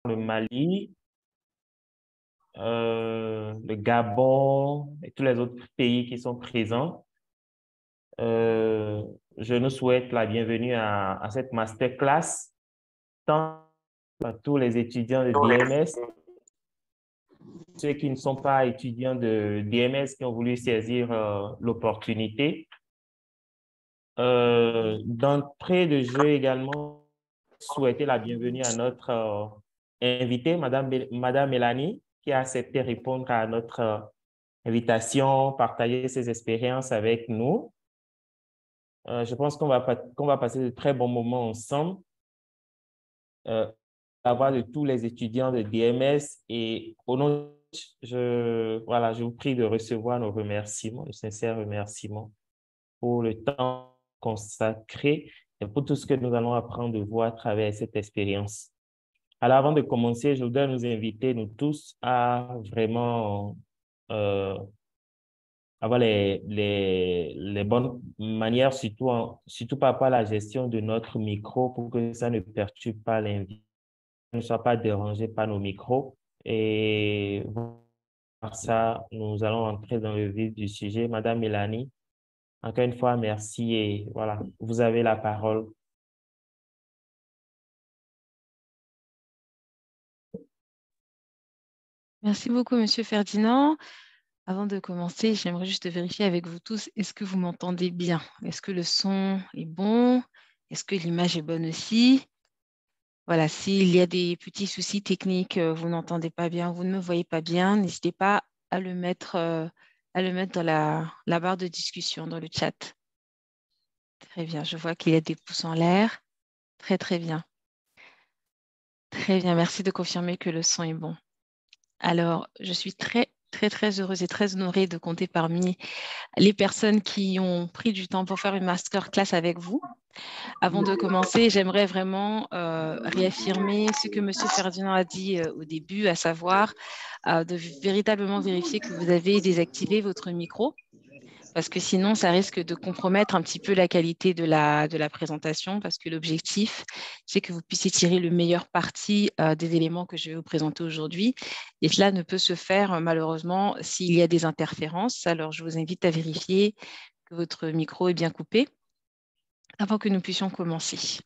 le Mali, le Gabon et tous les autres pays qui sont présents. Euh, je nous souhaite la bienvenue à cette masterclass, tant à tous les étudiants de DMS, ceux qui ne sont pas étudiants de DMS qui ont voulu saisir l'opportunité. D'entrée de jeu également, souhaiter la bienvenue à notre invitée, Madame Mélanie, qui a accepté de répondre à notre invitation, partager ses expériences avec nous. Je pense qu'on va passer de très bons moments ensemble, avoir de tous les étudiants de DMS et au nom, je vous prie de recevoir nos remerciements, de sincères remerciements pour le temps consacré et pour tout ce que nous allons apprendre de vous à travers cette expérience. Alors, avant de commencer, je voudrais nous inviter, nous tous, à vraiment avoir les bonnes manières, surtout par rapport à la gestion de notre micro pour que ça ne perturbe pas l'invité, ne soit pas dérangé par nos micros. Et par ça, nous allons entrer dans le vif du sujet. Madame Mélanie, encore une fois, merci et voilà, vous avez la parole. Merci beaucoup, Monsieur Ferdinand. Avant de commencer, j'aimerais juste vérifier avec vous tous, est-ce que vous m'entendez bien? Est-ce que le son est bon? Est-ce que l'image est bonne aussi? Voilà, s'il y a des petits soucis techniques, vous n'entendez pas bien, vous ne me voyez pas bien, n'hésitez pas à le mettre dans la barre de discussion, dans le chat. Très bien, je vois qu'il y a des pouces en l'air. Très, très bien. Très bien, merci de confirmer que le son est bon. Alors, je suis très, très, très heureuse et très honorée de compter parmi les personnes qui ont pris du temps pour faire une masterclass avec vous. Avant de commencer, j'aimerais vraiment réaffirmer ce que M. Ferdinand a dit au début, à savoir de véritablement vérifier que vous avez désactivé votre micro, parce que sinon, ça risque de compromettre un petit peu la qualité de la présentation, parce que l'objectif, c'est que vous puissiez tirer le meilleur parti des éléments que je vais vous présenter aujourd'hui. Et cela ne peut se faire, malheureusement, s'il y a des interférences. Alors, je vous invite à vérifier que votre micro est bien coupé avant que nous puissions commencer.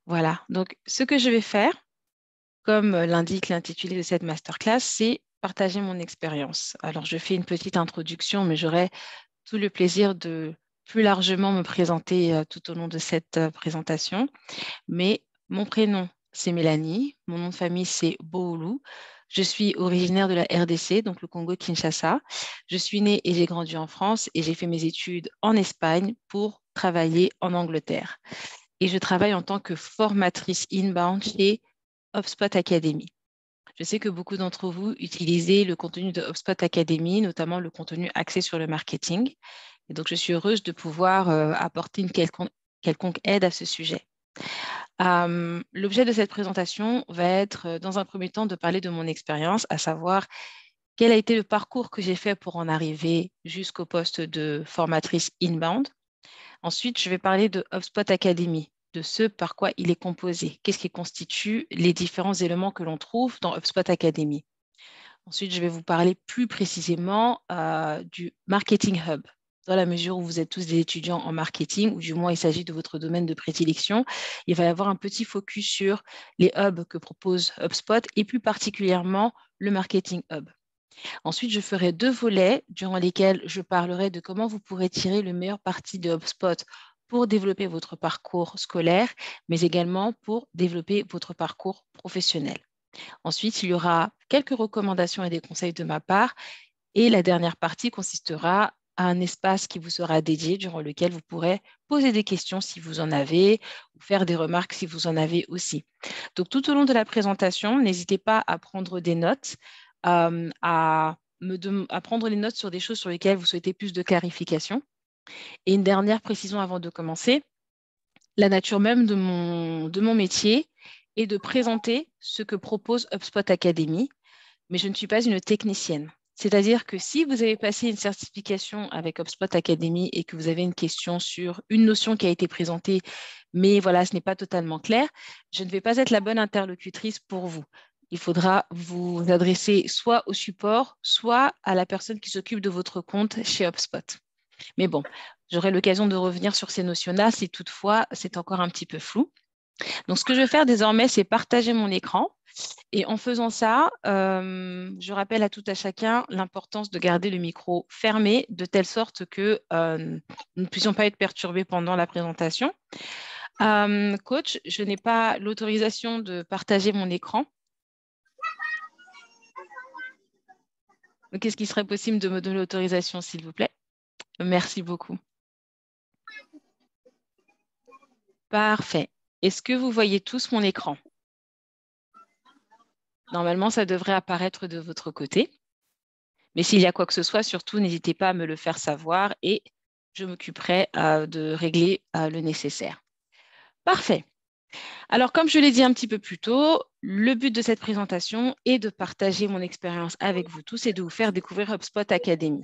Voilà, donc ce que je vais faire, comme l'indique l'intitulé de cette masterclass, c'est partager mon expérience. Alors, je fais une petite introduction, mais j'aurai tout le plaisir de plus largement me présenter tout au long de cette présentation. Mais mon prénom, c'est Mélanie. Mon nom de famille, c'est Boulou. Je suis originaire de la RDC, donc le Congo-Kinshasa. Je suis née et j'ai grandi en France et j'ai fait mes études en Espagne pour travailler en Angleterre. Et je travaille en tant que formatrice inbound chez HubSpot Academy. Je sais que beaucoup d'entre vous utilisez le contenu de HubSpot Academy, notamment le contenu axé sur le marketing. Et donc, je suis heureuse de pouvoir apporter une quelconque aide à ce sujet. L'objet de cette présentation va être, dans un premier temps, de parler de mon expérience, à savoir quel a été le parcours que j'ai fait pour en arriver jusqu'au poste de formatrice inbound. Ensuite, je vais parler de HubSpot Academy, de ce par quoi il est composé. Qu'est-ce qui constitue les différents éléments que l'on trouve dans HubSpot Academy. Ensuite, je vais vous parler plus précisément du Marketing Hub, dans la mesure où vous êtes tous des étudiants en marketing, ou du moins il s'agit de votre domaine de prédilection. Il va y avoir un petit focus sur les hubs que propose HubSpot et plus particulièrement le Marketing Hub. Ensuite, je ferai 2 volets durant lesquels je parlerai de comment vous pourrez tirer le meilleur parti de HubSpot pour développer votre parcours scolaire, mais également pour développer votre parcours professionnel. Ensuite, il y aura quelques recommandations et des conseils de ma part. Et la dernière partie consistera à un espace qui vous sera dédié, durant lequel vous pourrez poser des questions si vous en avez, ou faire des remarques si vous en avez aussi. Donc, tout au long de la présentation, n'hésitez pas à prendre des notes, à prendre des notes sur des choses sur lesquelles vous souhaitez plus de clarification. Et une dernière précision avant de commencer, la nature même de mon métier est de présenter ce que propose HubSpot Academy, mais je ne suis pas une technicienne. C'est-à-dire que si vous avez passé une certification avec HubSpot Academy et que vous avez une question sur une notion qui a été présentée, mais voilà, ce n'est pas totalement clair. Je ne vais pas être la bonne interlocutrice pour vous. Il faudra vous adresser soit au support, soit à la personne qui s'occupe de votre compte chez HubSpot. Mais bon, j'aurai l'occasion de revenir sur ces notions-là si toutefois c'est encore un petit peu flou. Donc, ce que je vais faire désormais, c'est partager mon écran. Et en faisant ça, je rappelle à tout à chacun l'importance de garder le micro fermé de telle sorte que nous ne puissions pas être perturbés pendant la présentation. Coach, je n'ai pas l'autorisation de partager mon écran. Donc, est-ce qu'il serait possible de me donner l'autorisation, s'il vous plaît? Merci beaucoup. Parfait. Est-ce que vous voyez tous mon écran? Normalement, ça devrait apparaître de votre côté. Mais s'il y a quoi que ce soit, surtout, n'hésitez pas à me le faire savoir et je m'occuperai de régler le nécessaire. Parfait. Alors, comme je l'ai dit un petit peu plus tôt, le but de cette présentation est de partager mon expérience avec vous tous et de vous faire découvrir HubSpot Academy.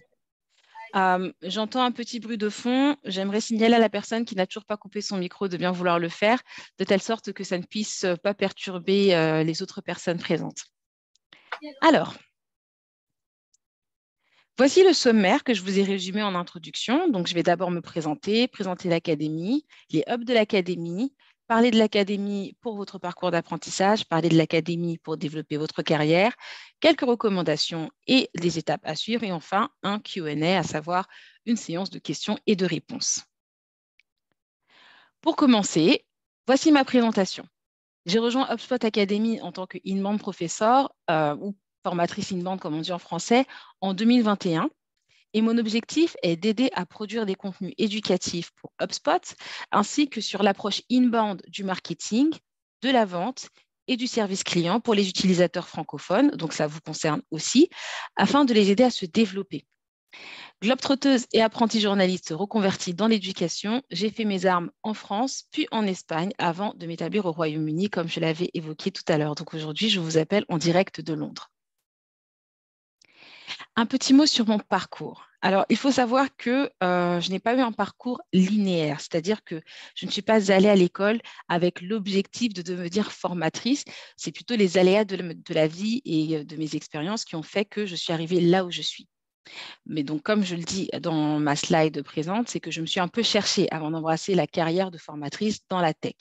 J'entends un petit bruit de fond. J'aimerais signaler à la personne qui n'a toujours pas coupé son micro de bien vouloir le faire, de telle sorte que ça ne puisse pas perturber les autres personnes présentes. Alors, voici le sommaire que je vous ai résumé en introduction. Donc, je vais d'abord me présenter l'académie, les hubs de l'académie, parler de l'académie pour votre parcours d'apprentissage, parler de l'académie pour développer votre carrière, quelques recommandations et les étapes à suivre, et enfin un Q&A, à savoir une séance de questions et de réponses. Pour commencer, voici ma présentation. J'ai rejoint HubSpot Academy en tant que inbound professeur ou formatrice inbound, comme on dit en français, en 2021. Et mon objectif est d'aider à produire des contenus éducatifs pour HubSpot, ainsi que sur l'approche inbound du marketing, de la vente et du service client pour les utilisateurs francophones, donc ça vous concerne aussi, afin de les aider à se développer. Globetrotteuse et apprentie journaliste reconvertie dans l'éducation, j'ai fait mes armes en France, puis en Espagne, avant de m'établir au Royaume-Uni, comme je l'avais évoqué tout à l'heure. Donc aujourd'hui, je vous appelle en direct de Londres. Un petit mot sur mon parcours. Alors, il faut savoir que je n'ai pas eu un parcours linéaire, c'est-à-dire que je ne suis pas allée à l'école avec l'objectif de devenir formatrice. C'est plutôt les aléas de la vie et de mes expériences qui ont fait que je suis arrivée là où je suis. Mais donc, comme je le dis dans ma slide présente, c'est que je me suis un peu cherchée avant d'embrasser la carrière de formatrice dans la tech.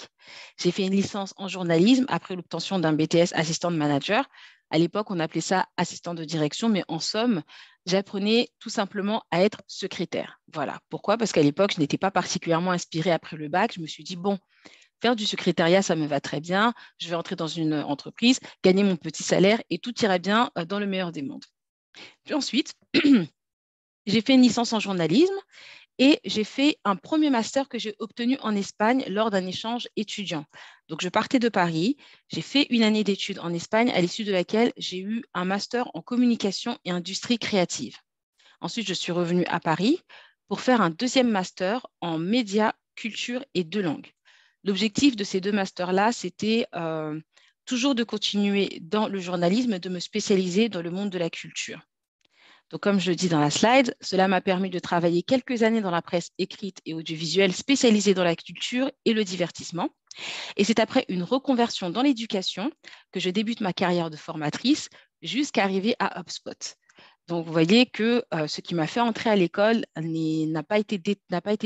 J'ai fait une licence en journalisme après l'obtention d'un BTS assistant de manager. À l'époque, on appelait ça assistant de direction, mais en somme, j'apprenais tout simplement à être secrétaire. Voilà. Pourquoi? Parce qu'à l'époque, je n'étais pas particulièrement inspirée après le bac. Je me suis dit, bon, faire du secrétariat, ça me va très bien. Je vais entrer dans une entreprise, gagner mon petit salaire et tout ira bien dans le meilleur des mondes. Puis ensuite, j'ai fait une licence en journalisme et j'ai fait un premier master que j'ai obtenu en Espagne lors d'un échange étudiant. Donc, je partais de Paris, j'ai fait une année d'études en Espagne, à l'issue de laquelle j'ai eu un master en communication et industrie créative. Ensuite, je suis revenue à Paris pour faire un deuxième master en médias, culture et deux langues. L'objectif de ces deux masters-là, c'était toujours de continuer dans le journalisme et de me spécialiser dans le monde de la culture. Donc, comme je le dis dans la slide, cela m'a permis de travailler quelques années dans la presse écrite et audiovisuelle spécialisée dans la culture et le divertissement. Et c'est après une reconversion dans l'éducation que je débute ma carrière de formatrice jusqu'à arriver à HubSpot. Donc, vous voyez que ce qui m'a fait entrer à l'école n'a pas été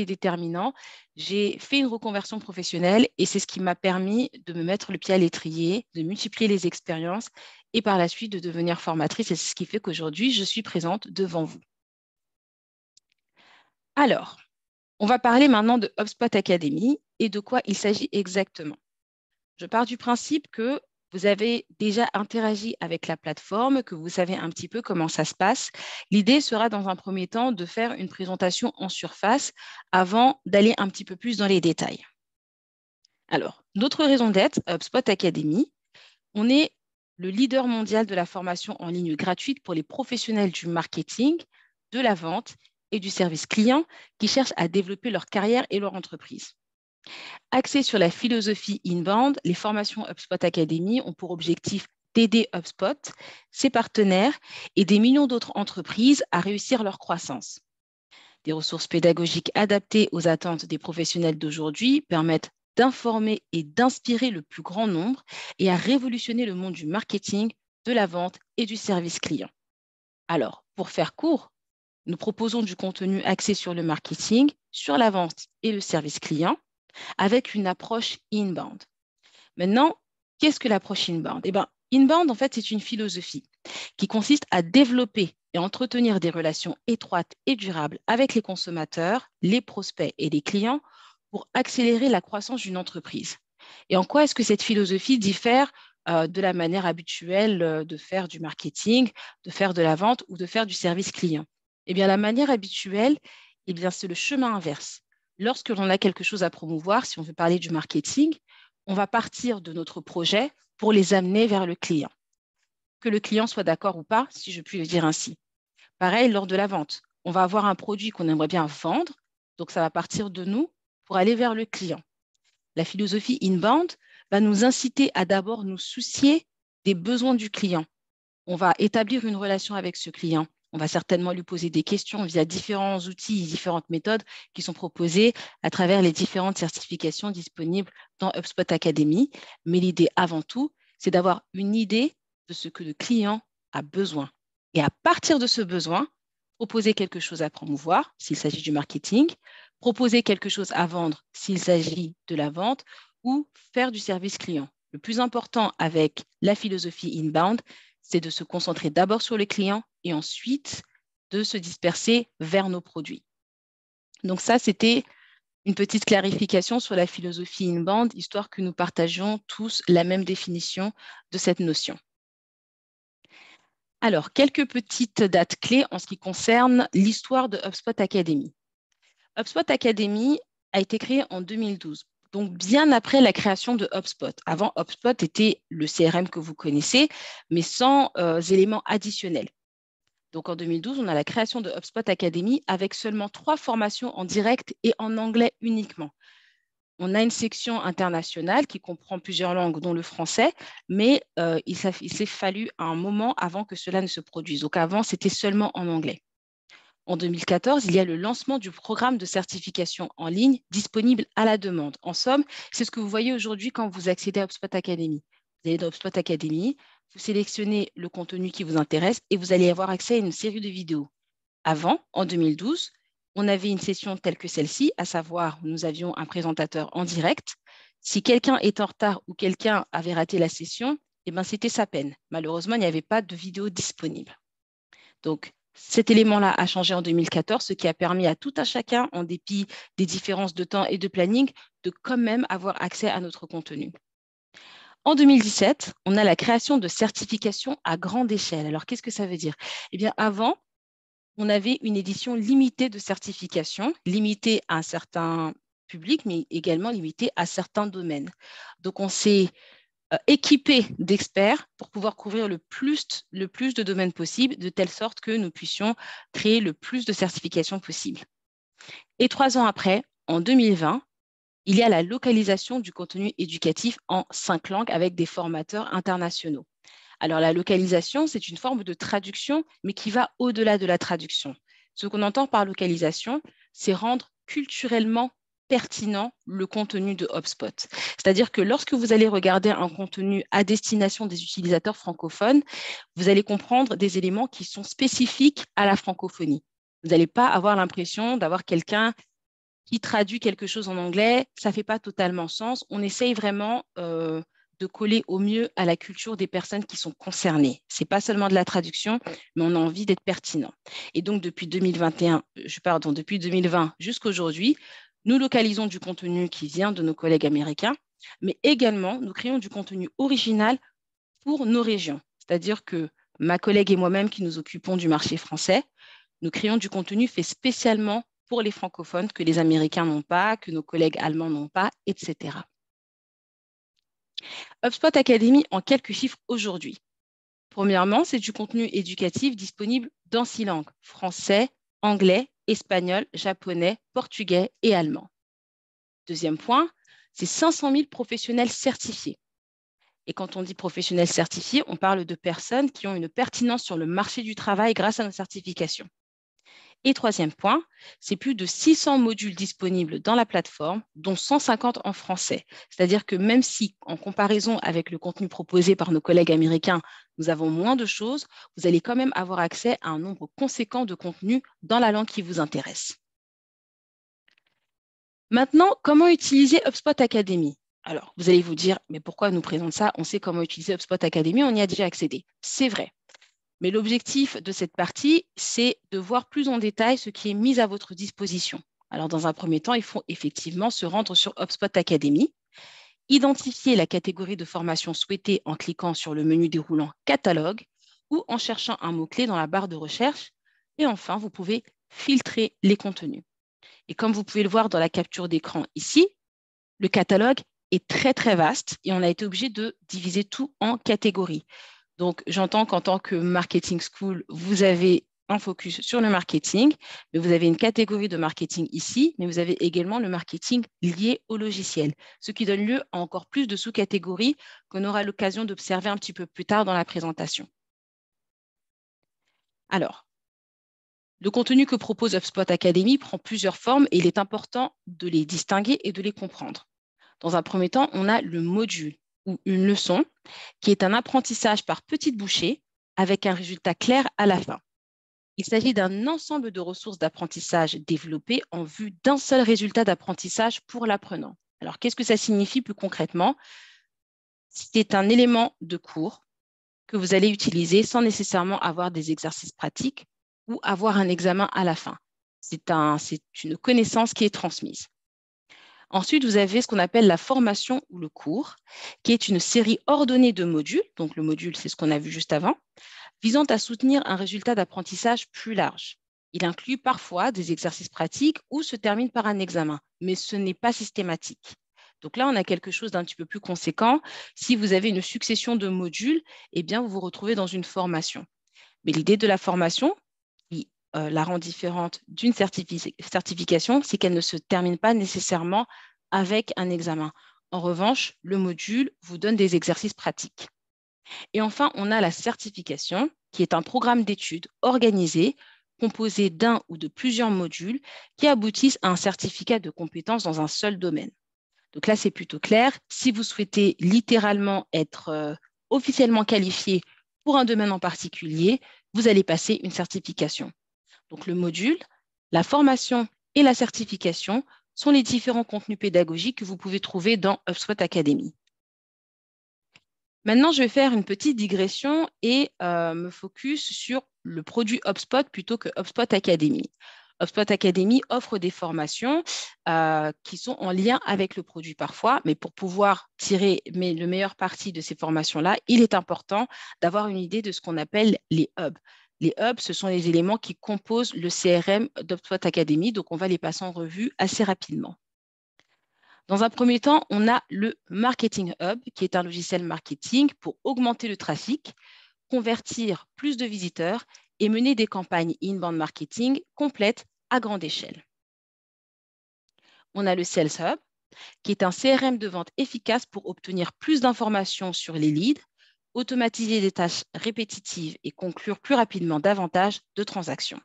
déterminant. J'ai fait une reconversion professionnelle et c'est ce qui m'a permis de me mettre le pied à l'étrier, de multiplier les expériences et par la suite de devenir formatrice. Et c'est ce qui fait qu'aujourd'hui, je suis présente devant vous. Alors, on va parler maintenant de HubSpot Academy et de quoi il s'agit exactement. Je pars du principe que vous avez déjà interagi avec la plateforme, que vous savez un petit peu comment ça se passe. L'idée sera dans un premier temps de faire une présentation en surface avant d'aller un petit peu plus dans les détails. Alors, notre raison d'être, HubSpot Academy, on est le leader mondial de la formation en ligne gratuite pour les professionnels du marketing, de la vente et du service client qui cherchent à développer leur carrière et leur entreprise. Axé sur la philosophie inbound, les formations HubSpot Academy ont pour objectif d'aider HubSpot, ses partenaires et des millions d'autres entreprises à réussir leur croissance. Des ressources pédagogiques adaptées aux attentes des professionnels d'aujourd'hui permettent d'informer et d'inspirer le plus grand nombre et à révolutionner le monde du marketing, de la vente et du service client. Alors, pour faire court, nous proposons du contenu axé sur le marketing, sur la vente et le service client avec une approche inbound. Maintenant, qu'est-ce que l'approche inbound? Eh bien, inbound, en fait, c'est une philosophie qui consiste à développer et entretenir des relations étroites et durables avec les consommateurs, les prospects et les clients pour accélérer la croissance d'une entreprise. Et en quoi est-ce que cette philosophie diffère de la manière habituelle de faire du marketing, de faire de la vente ou de faire du service client? Eh bien, la manière habituelle, eh bien, c'est le chemin inverse. Lorsque l'on a quelque chose à promouvoir, si on veut parler du marketing, on va partir de notre projet pour les amener vers le client. Que le client soit d'accord ou pas, si je puis le dire ainsi. Pareil, lors de la vente, on va avoir un produit qu'on aimerait bien vendre, donc ça va partir de nous pour aller vers le client. La philosophie inbound va nous inciter à d'abord nous soucier des besoins du client. On va établir une relation avec ce client. On va certainement lui poser des questions via différents outils et différentes méthodes qui sont proposées à travers les différentes certifications disponibles dans HubSpot Academy. Mais l'idée avant tout, c'est d'avoir une idée de ce que le client a besoin. Et à partir de ce besoin, proposer quelque chose à promouvoir s'il s'agit du marketing, proposer quelque chose à vendre s'il s'agit de la vente ou faire du service client. Le plus important avec la philosophie inbound, c'est de se concentrer d'abord sur le client et ensuite de se disperser vers nos produits. Donc ça, c'était une petite clarification sur la philosophie inbound, histoire que nous partagions tous la même définition de cette notion. Alors, quelques petites dates clés en ce qui concerne l'histoire de HubSpot Academy. HubSpot Academy a été créé en 2012, donc bien après la création de HubSpot. Avant, HubSpot était le CRM que vous connaissez, mais sans éléments additionnels. Donc en 2012, on a la création de HubSpot Academy avec seulement 3 formations en direct et en anglais uniquement. On a une section internationale qui comprend plusieurs langues, dont le français, mais il s'est fallu un moment avant que cela ne se produise. Donc avant, c'était seulement en anglais. En 2014, il y a le lancement du programme de certification en ligne disponible à la demande. En somme, c'est ce que vous voyez aujourd'hui quand vous accédez à HubSpot Academy. Vous allez dans HubSpot Academy, vous sélectionnez le contenu qui vous intéresse et vous allez avoir accès à une série de vidéos. Avant, en 2012, on avait une session telle que celle-ci, à savoir, nous avions un présentateur en direct. Si quelqu'un est en retard ou quelqu'un avait raté la session, eh ben, c'était sa peine. Malheureusement, il n'y avait pas de vidéo disponible. Donc, cet élément-là a changé en 2014, ce qui a permis à tout un chacun, en dépit des différences de temps et de planning, de quand même avoir accès à notre contenu. En 2017, on a la création de certifications à grande échelle. Alors, qu'est-ce que ça veut dire? Eh bien, avant, on avait une édition limitée de certifications, limitée à un certain public, mais également limitée à certains domaines. Donc, on s'est équipé d'experts pour pouvoir couvrir le plus de domaines possible, de telle sorte que nous puissions créer le plus de certifications possible. Et 3 ans après, en 2020, il y a la localisation du contenu éducatif en 5 langues avec des formateurs internationaux. Alors, la localisation, c'est une forme de traduction, mais qui va au-delà de la traduction. Ce qu'on entend par localisation, c'est rendre culturellement pertinent le contenu de HubSpot. C'est-à-dire que lorsque vous allez regarder un contenu à destination des utilisateurs francophones, vous allez comprendre des éléments qui sont spécifiques à la francophonie. Vous n'allez pas avoir l'impression d'avoir quelqu'un qui traduit quelque chose en anglais. Ça ne fait pas totalement sens. On essaye vraiment de coller au mieux à la culture des personnes qui sont concernées. Ce n'est pas seulement de la traduction, mais on a envie d'être pertinent. Et donc, depuis 2020 jusqu'à aujourd'hui, nous localisons du contenu qui vient de nos collègues américains, mais également, nous créons du contenu original pour nos régions. C'est-à-dire que ma collègue et moi-même qui nous occupons du marché français, nous créons du contenu fait spécialement pour les francophones que les Américains n'ont pas, que nos collègues allemands n'ont pas, etc. HubSpot Academy en quelques chiffres aujourd'hui. Premièrement, c'est du contenu éducatif disponible dans 6 langues, français, anglais, espagnol, japonais, portugais et allemand. Deuxième point, c'est 500 000 professionnels certifiés. Et quand on dit professionnels certifiés, on parle de personnes qui ont une pertinence sur le marché du travail grâce à nos certifications. Et troisième point, c'est plus de 600 modules disponibles dans la plateforme, dont 150 en français. C'est-à-dire que même si, en comparaison avec le contenu proposé par nos collègues américains, nous avons moins de choses, vous allez quand même avoir accès à un nombre conséquent de contenus dans la langue qui vous intéresse. Maintenant, comment utiliser HubSpot Academy? Alors, vous allez vous dire, mais pourquoi nous présente ça? On sait comment utiliser HubSpot Academy, on y a déjà accédé. C'est vrai. Mais l'objectif de cette partie, c'est de voir plus en détail ce qui est mis à votre disposition. Alors, dans un premier temps, il faut effectivement se rendre sur HubSpot Academy, identifier la catégorie de formation souhaitée en cliquant sur le menu déroulant Catalogue ou en cherchant un mot-clé dans la barre de recherche. Et enfin, vous pouvez filtrer les contenus. Et comme vous pouvez le voir dans la capture d'écran ici, le catalogue est très, très vaste et on a été obligé de diviser tout en catégories. Donc, j'entends qu'en tant que marketing school, vous avez un focus sur le marketing, mais vous avez une catégorie de marketing ici, mais vous avez également le marketing lié au logiciel, ce qui donne lieu à encore plus de sous-catégories qu'on aura l'occasion d'observer un petit peu plus tard dans la présentation. Alors, le contenu que propose HubSpot Academy prend plusieurs formes et il est important de les distinguer et de les comprendre. Dans un premier temps, on a le module ou une leçon qui est un apprentissage par petites bouchées avec un résultat clair à la fin. Il s'agit d'un ensemble de ressources d'apprentissage développées en vue d'un seul résultat d'apprentissage pour l'apprenant. Alors, qu'est-ce que ça signifie plus concrètement? C'est un élément de cours que vous allez utiliser sans nécessairement avoir des exercices pratiques ou avoir un examen à la fin. C'est une connaissance qui est transmise. Ensuite, vous avez ce qu'on appelle la formation ou le cours, qui est une série ordonnée de modules. Donc, le module, c'est ce qu'on a vu juste avant, visant à soutenir un résultat d'apprentissage plus large. Il inclut parfois des exercices pratiques ou se termine par un examen, mais ce n'est pas systématique. Donc là, on a quelque chose d'un petit peu plus conséquent. Si vous avez une succession de modules, eh bien, vous vous retrouvez dans une formation. Mais l'idée de la formation, qui la rend différente d'une certification, c'est qu'elle ne se termine pas nécessairement avec un examen. En revanche, le module vous donne des exercices pratiques. Et enfin, on a la certification, qui est un programme d'études organisé, composé d'un ou de plusieurs modules qui aboutissent à un certificat de compétence dans un seul domaine. Donc là, c'est plutôt clair. Si vous souhaitez littéralement être officiellement qualifié pour un domaine en particulier, vous allez passer une certification. Donc le module, la formation et la certification sont les différents contenus pédagogiques que vous pouvez trouver dans HubSpot Academy. Maintenant, je vais faire une petite digression et me focus sur le produit HubSpot plutôt que HubSpot Academy. HubSpot Academy offre des formations qui sont en lien avec le produit parfois, mais pour pouvoir tirer le meilleur parti de ces formations-là, il est important d'avoir une idée de ce qu'on appelle les hubs. Les hubs, ce sont les éléments qui composent le CRM d'HubSpot Academy, donc on va les passer en revue assez rapidement. Dans un premier temps, on a le Marketing Hub, qui est un logiciel marketing pour augmenter le trafic, convertir plus de visiteurs et mener des campagnes inbound marketing complètes à grande échelle. On a le Sales Hub, qui est un CRM de vente efficace pour obtenir plus d'informations sur les leads, automatiser des tâches répétitives et conclure plus rapidement davantage de transactions.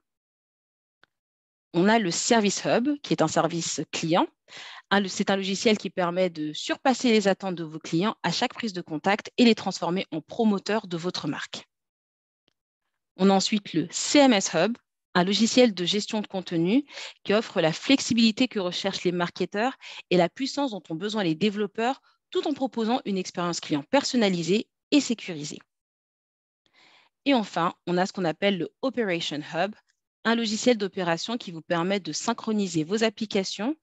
On a le Service Hub, qui est un service client. C'est un logiciel qui permet de surpasser les attentes de vos clients à chaque prise de contact et les transformer en promoteurs de votre marque. On a ensuite le CMS Hub, un logiciel de gestion de contenu qui offre la flexibilité que recherchent les marketeurs et la puissance dont ont besoin les développeurs, tout en proposant une expérience client personnalisée et sécurisée. Et enfin, on a ce qu'on appelle le Operation Hub, un logiciel d'opération qui vous permet de synchroniser vos applications,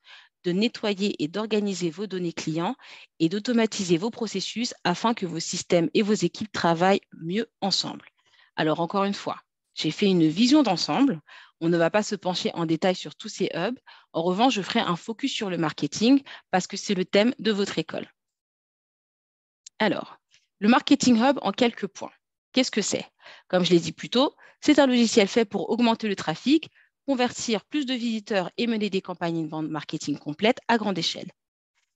de nettoyer et d'organiser vos données clients et d'automatiser vos processus afin que vos systèmes et vos équipes travaillent mieux ensemble. Alors, encore une fois, j'ai fait une vision d'ensemble. On ne va pas se pencher en détail sur tous ces hubs. En revanche, je ferai un focus sur le marketing parce que c'est le thème de votre école. Alors, le Marketing Hub en quelques points. Qu'est-ce que c'est? Comme je l'ai dit plus tôt, c'est un logiciel fait pour augmenter le trafic, convertir plus de visiteurs et mener des campagnes inbound marketing complètes à grande échelle.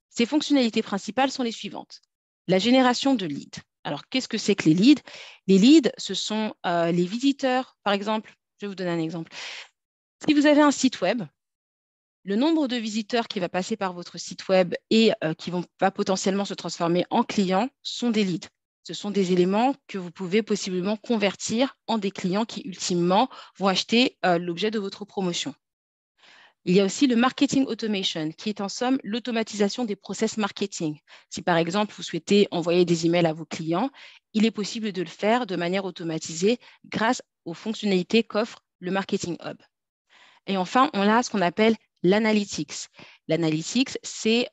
Ses fonctionnalités principales sont les suivantes. La génération de leads. Alors, qu'est-ce que c'est que les leads? Les leads, ce sont les visiteurs, par exemple, je vais vous donner un exemple. Si vous avez un site web, le nombre de visiteurs qui va passer par votre site web et qui va potentiellement se transformer en clients sont des leads. Ce sont des éléments que vous pouvez possiblement convertir en des clients qui, ultimement, vont acheter l'objet de votre promotion. Il y a aussi le marketing automation, qui est en somme l'automatisation des process marketing. Si par exemple, vous souhaitez envoyer des emails à vos clients, il est possible de le faire de manière automatisée grâce aux fonctionnalités qu'offre le Marketing Hub. Et enfin, on a ce qu'on appelle l'analytics. L'analytics, c'est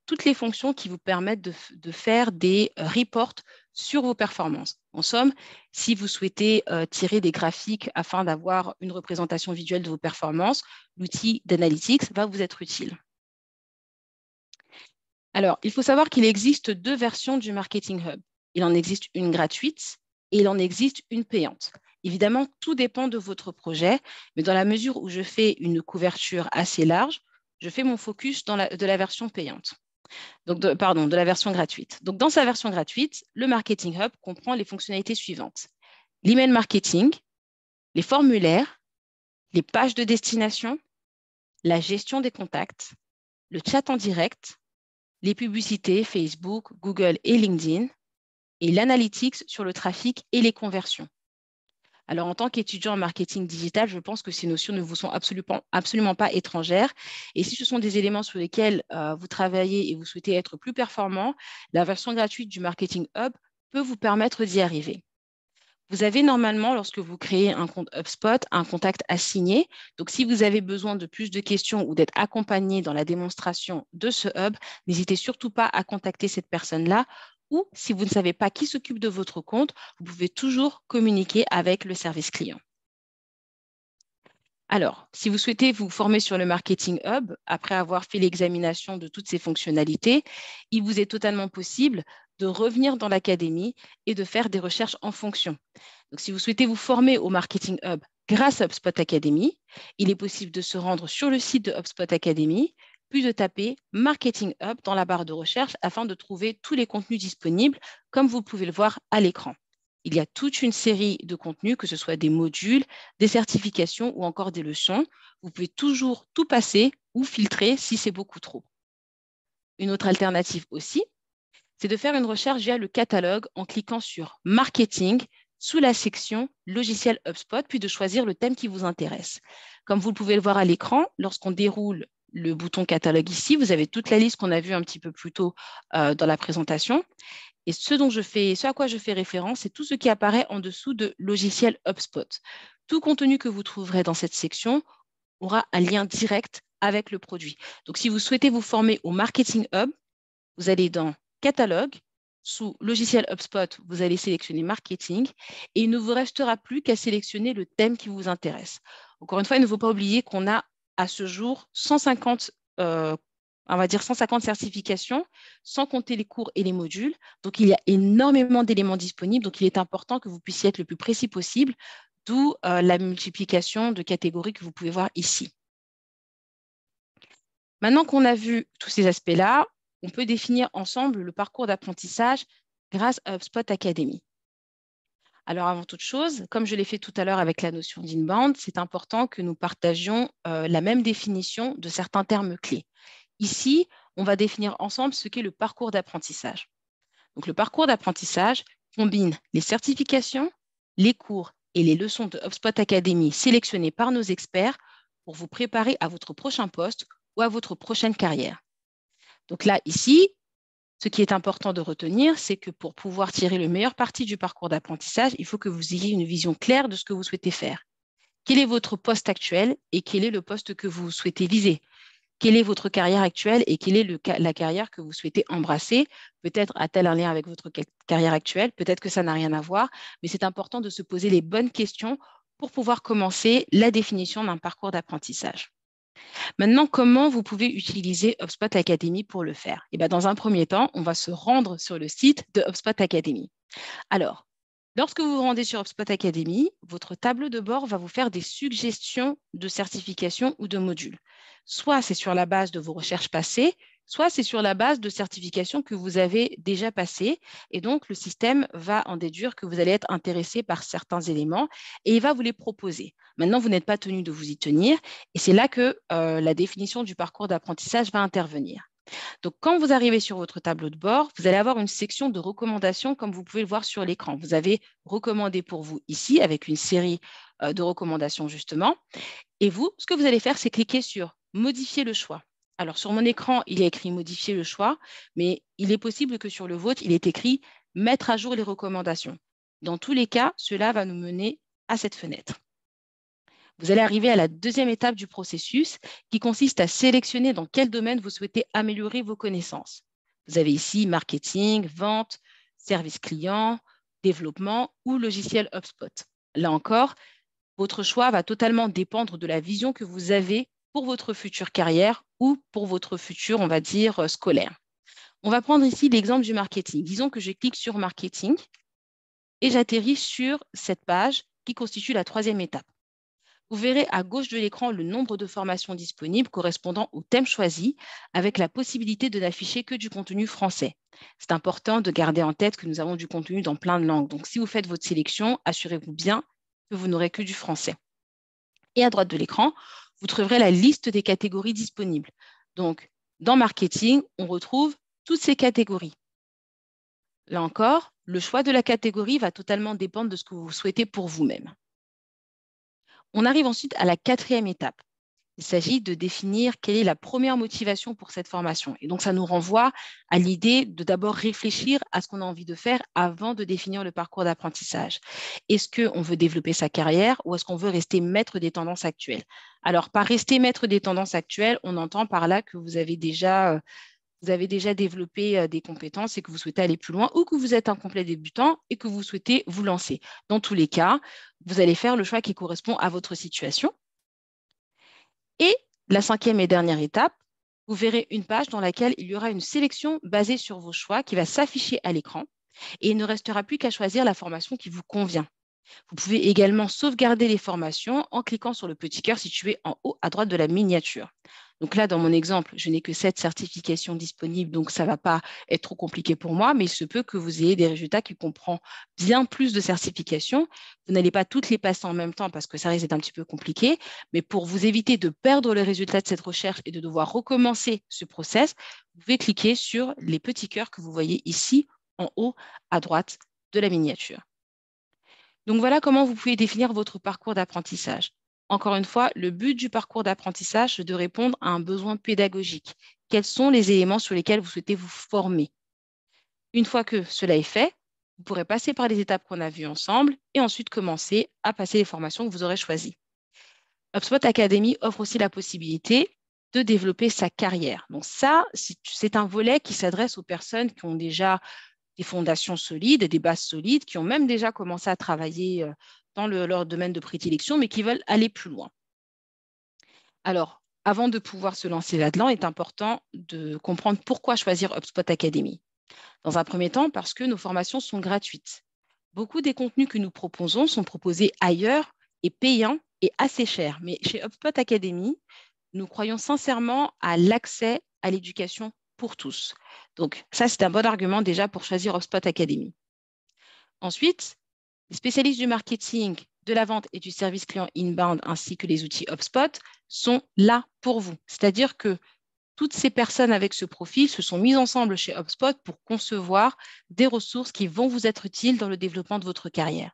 toutes les fonctions qui vous permettent de faire des reports sur vos performances. En somme, si vous souhaitez tirer des graphiques afin d'avoir une représentation visuelle de vos performances, l'outil d'analytics va vous être utile. Alors, il faut savoir qu'il existe 2 versions du Marketing Hub. Il en existe une gratuite et il en existe une payante. Évidemment, tout dépend de votre projet, mais dans la mesure où je fais une couverture assez large, je fais mon focus de la version payante. Donc de la version gratuite. Donc, dans sa version gratuite, le Marketing Hub comprend les fonctionnalités suivantes. L'email marketing, les formulaires, les pages de destination, la gestion des contacts, le chat en direct, les publicités Facebook, Google et LinkedIn, et l'analytics sur le trafic et les conversions. Alors, en tant qu'étudiant en marketing digital, je pense que ces notions ne vous sont absolument pas étrangères. Et si ce sont des éléments sur lesquels vous travaillez et vous souhaitez être plus performant, la version gratuite du Marketing Hub peut vous permettre d'y arriver. Vous avez normalement, lorsque vous créez un compte HubSpot, un contact assigné. Donc, si vous avez besoin de plus de questions ou d'être accompagné dans la démonstration de ce hub, n'hésitez surtout pas à contacter cette personne-là. Ou si vous ne savez pas qui s'occupe de votre compte, vous pouvez toujours communiquer avec le service client. Alors, si vous souhaitez vous former sur le Marketing Hub, après avoir fait l'examination de toutes ces fonctionnalités, il vous est totalement possible de revenir dans l'académie et de faire des recherches en fonction. Donc, si vous souhaitez vous former au Marketing Hub grâce à HubSpot Academy, il est possible de se rendre sur le site de HubSpot Academy, puis de taper Marketing Hub dans la barre de recherche afin de trouver tous les contenus disponibles, comme vous pouvez le voir à l'écran. Il y a toute une série de contenus, que ce soit des modules, des certifications ou encore des leçons. Vous pouvez toujours tout passer ou filtrer si c'est beaucoup trop. Une autre alternative aussi, c'est de faire une recherche via le catalogue en cliquant sur « Marketing » sous la section « Logiciel HubSpot », puis de choisir le thème qui vous intéresse. Comme vous pouvez le voir à l'écran, lorsqu'on déroule le bouton « Catalogue » ici, vous avez toute la liste qu'on a vue un petit peu plus tôt dans la présentation. Et ce à quoi je fais référence, c'est tout ce qui apparaît en dessous de « Logiciel HubSpot ». Tout contenu que vous trouverez dans cette section aura un lien direct avec le produit. Donc, si vous souhaitez vous former au Marketing Hub, vous allez dans Catalogue, sous Logiciel HubSpot, vous allez sélectionner Marketing et il ne vous restera plus qu'à sélectionner le thème qui vous intéresse. Encore une fois, il ne faut pas oublier qu'on a à ce jour 150 certifications, sans compter les cours et les modules. Donc, il y a énormément d'éléments disponibles. Donc, il est important que vous puissiez être le plus précis possible, d'où la multiplication de catégories que vous pouvez voir ici. Maintenant qu'on a vu tous ces aspects-là, on peut définir ensemble le parcours d'apprentissage grâce à HubSpot Academy. Alors, avant toute chose, comme je l'ai fait tout à l'heure avec la notion d'inbound, c'est important que nous partagions la même définition de certains termes clés. Ici, on va définir ensemble ce qu'est le parcours d'apprentissage. Donc, le parcours d'apprentissage combine les certifications, les cours et les leçons de HubSpot Academy sélectionnées par nos experts pour vous préparer à votre prochain poste ou à votre prochaine carrière. Donc là, ici, ce qui est important de retenir, c'est que pour pouvoir tirer le meilleur parti du parcours d'apprentissage, il faut que vous ayez une vision claire de ce que vous souhaitez faire. Quel est votre poste actuel et quel est le poste que vous souhaitez viser? Quelle est votre carrière actuelle et quelle est la carrière que vous souhaitez embrasser? Peut-être a-t-elle un lien avec votre carrière actuelle, peut-être que ça n'a rien à voir, mais c'est important de se poser les bonnes questions pour pouvoir commencer la définition d'un parcours d'apprentissage. Maintenant, comment vous pouvez utiliser HubSpot Academy pour le faire? Et bien, dans un premier temps, on va se rendre sur le site de HubSpot Academy. Alors, lorsque vous vous rendez sur HubSpot Academy, votre tableau de bord va vous faire des suggestions de certification ou de modules. Soit c'est sur la base de vos recherches passées, soit c'est sur la base de certifications que vous avez déjà passées, et donc le système va en déduire que vous allez être intéressé par certains éléments et il va vous les proposer. Maintenant, vous n'êtes pas tenu de vous y tenir, et c'est là que la définition du parcours d'apprentissage va intervenir. Donc, quand vous arrivez sur votre tableau de bord, vous allez avoir une section de recommandations comme vous pouvez le voir sur l'écran. Vous avez recommandé pour vous ici avec une série de recommandations justement. Et vous, ce que vous allez faire, c'est cliquer sur modifier le choix. Alors, sur mon écran, il est écrit modifier le choix, mais il est possible que sur le vôtre, il est écrit mettre à jour les recommandations. Dans tous les cas, cela va nous mener à cette fenêtre. Vous allez arriver à la deuxième étape du processus qui consiste à sélectionner dans quel domaine vous souhaitez améliorer vos connaissances. Vous avez ici marketing, vente, service client, développement ou logiciel HubSpot. Là encore, votre choix va totalement dépendre de la vision que vous avez pour votre future carrière ou pour votre futur, on va dire, scolaire. On va prendre ici l'exemple du marketing. Disons que je clique sur marketing et j'atterris sur cette page qui constitue la troisième étape. Vous verrez à gauche de l'écran le nombre de formations disponibles correspondant au thème choisi, avec la possibilité de n'afficher que du contenu français. C'est important de garder en tête que nous avons du contenu dans plein de langues. Donc, si vous faites votre sélection, assurez-vous bien que vous n'aurez que du français. Et à droite de l'écran, vous trouverez la liste des catégories disponibles. Donc, dans marketing, on retrouve toutes ces catégories. Là encore, le choix de la catégorie va totalement dépendre de ce que vous souhaitez pour vous-même. On arrive ensuite à la quatrième étape. Il s'agit de définir quelle est la première motivation pour cette formation. Et donc, ça nous renvoie à l'idée de d'abord réfléchir à ce qu'on a envie de faire avant de définir le parcours d'apprentissage. Est-ce qu'on veut développer sa carrière ou est-ce qu'on veut rester maître des tendances actuelles? Alors, par rester maître des tendances actuelles, on entend par là que vous avez déjà développé des compétences et que vous souhaitez aller plus loin, ou que vous êtes un complet débutant et que vous souhaitez vous lancer. Dans tous les cas, vous allez faire le choix qui correspond à votre situation. Et la cinquième et dernière étape, vous verrez une page dans laquelle il y aura une sélection basée sur vos choix qui va s'afficher à l'écran et il ne restera plus qu'à choisir la formation qui vous convient. Vous pouvez également sauvegarder les formations en cliquant sur le petit cœur situé en haut à droite de la miniature. Donc là, dans mon exemple, je n'ai que 7 certifications disponibles, donc ça ne va pas être trop compliqué pour moi, mais il se peut que vous ayez des résultats qui comprennent bien plus de certifications. Vous n'allez pas toutes les passer en même temps parce que ça risque d'être un petit peu compliqué, mais pour vous éviter de perdre le résultat de cette recherche et de devoir recommencer ce process, vous pouvez cliquer sur les petits cœurs que vous voyez ici en haut à droite de la miniature. Donc voilà comment vous pouvez définir votre parcours d'apprentissage. Encore une fois, le but du parcours d'apprentissage, c'est de répondre à un besoin pédagogique. Quels sont les éléments sur lesquels vous souhaitez vous former? Une fois que cela est fait, vous pourrez passer par les étapes qu'on a vues ensemble et ensuite commencer à passer les formations que vous aurez choisies. HubSpot Academy offre aussi la possibilité de développer sa carrière. Donc ça, c'est un volet qui s'adresse aux personnes qui ont déjà des fondations solides, des bases solides, qui ont même déjà commencé à travailler dans leur domaine de prédilection, mais qui veulent aller plus loin. Alors, avant de pouvoir se lancer là-dedans, il est important de comprendre pourquoi choisir HubSpot Academy. Dans un premier temps, parce que nos formations sont gratuites. Beaucoup des contenus que nous proposons sont proposés ailleurs et payants et assez chers. Mais chez HubSpot Academy, nous croyons sincèrement à l'accès à l'éducation pour tous. Donc, ça, c'est un bon argument déjà pour choisir HubSpot Academy. Ensuite, les spécialistes du marketing, de la vente et du service client inbound ainsi que les outils HubSpot sont là pour vous. C'est-à-dire que toutes ces personnes avec ce profil se sont mises ensemble chez HubSpot pour concevoir des ressources qui vont vous être utiles dans le développement de votre carrière.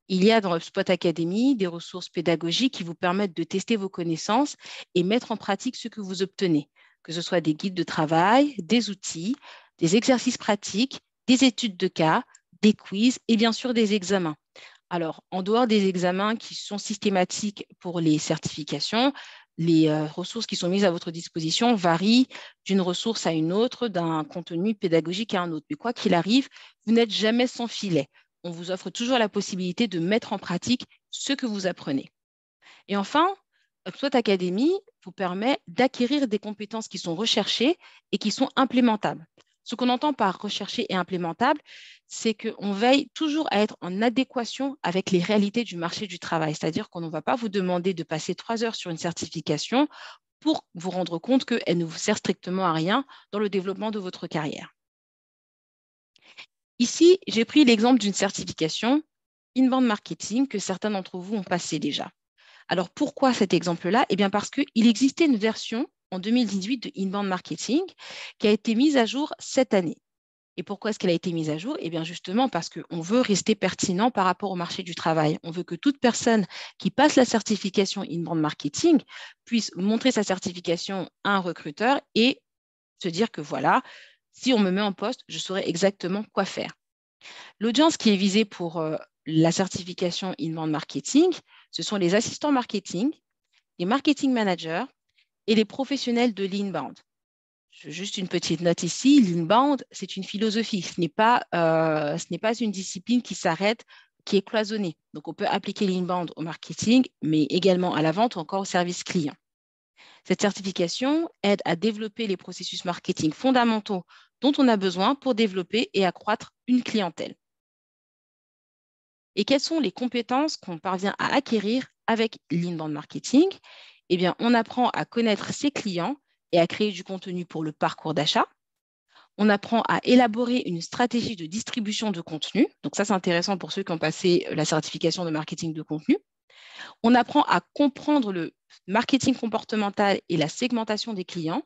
Il y a dans HubSpot Academy des ressources pédagogiques qui vous permettent de tester vos connaissances et mettre en pratique ce que vous obtenez, que ce soit des guides de travail, des outils, des exercices pratiques, des études de cas, des quiz et bien sûr des examens. Alors, en dehors des examens qui sont systématiques pour les certifications, les ressources qui sont mises à votre disposition varient d'une ressource à une autre, d'un contenu pédagogique à un autre. Mais quoi qu'il arrive, vous n'êtes jamais sans filet. On vous offre toujours la possibilité de mettre en pratique ce que vous apprenez. Et enfin, HubSpot Academy vous permet d'acquérir des compétences qui sont recherchées et qui sont implémentables. Ce qu'on entend par recherché et implémentable, c'est qu'on veille toujours à être en adéquation avec les réalités du marché du travail. C'est-à-dire qu'on ne va pas vous demander de passer 3 heures sur une certification pour vous rendre compte qu'elle ne vous sert strictement à rien dans le développement de votre carrière. Ici, j'ai pris l'exemple d'une certification inbound marketing que certains d'entre vous ont passé déjà. Alors, pourquoi cet exemple-là? Eh bien, parce qu'il existait une version en 2018 de inbound marketing qui a été mise à jour cette année. Et pourquoi est-ce qu'elle a été mise à jour? Eh bien, justement, parce qu'on veut rester pertinent par rapport au marché du travail. On veut que toute personne qui passe la certification inbound marketing puisse montrer sa certification à un recruteur et se dire que voilà, si on me met en poste, je saurai exactement quoi faire. L'audience qui est visée pour la certification inbound marketing, ce sont les assistants marketing, les marketing managers et les professionnels de l'inbound. Juste une petite note ici, l'inbound, c'est une philosophie, ce n'est pas une discipline qui s'arrête, qui est cloisonnée. Donc, on peut appliquer l'inbound au marketing, mais également à la vente ou encore au service client. Cette certification aide à développer les processus marketing fondamentaux dont on a besoin pour développer et accroître une clientèle. Et quelles sont les compétences qu'on parvient à acquérir avec l'inbound marketing? Eh bien, on apprend à connaître ses clients et à créer du contenu pour le parcours d'achat. On apprend à élaborer une stratégie de distribution de contenu. Donc ça, c'est intéressant pour ceux qui ont passé la certification de marketing de contenu. On apprend à comprendre le marketing comportemental et la segmentation des clients.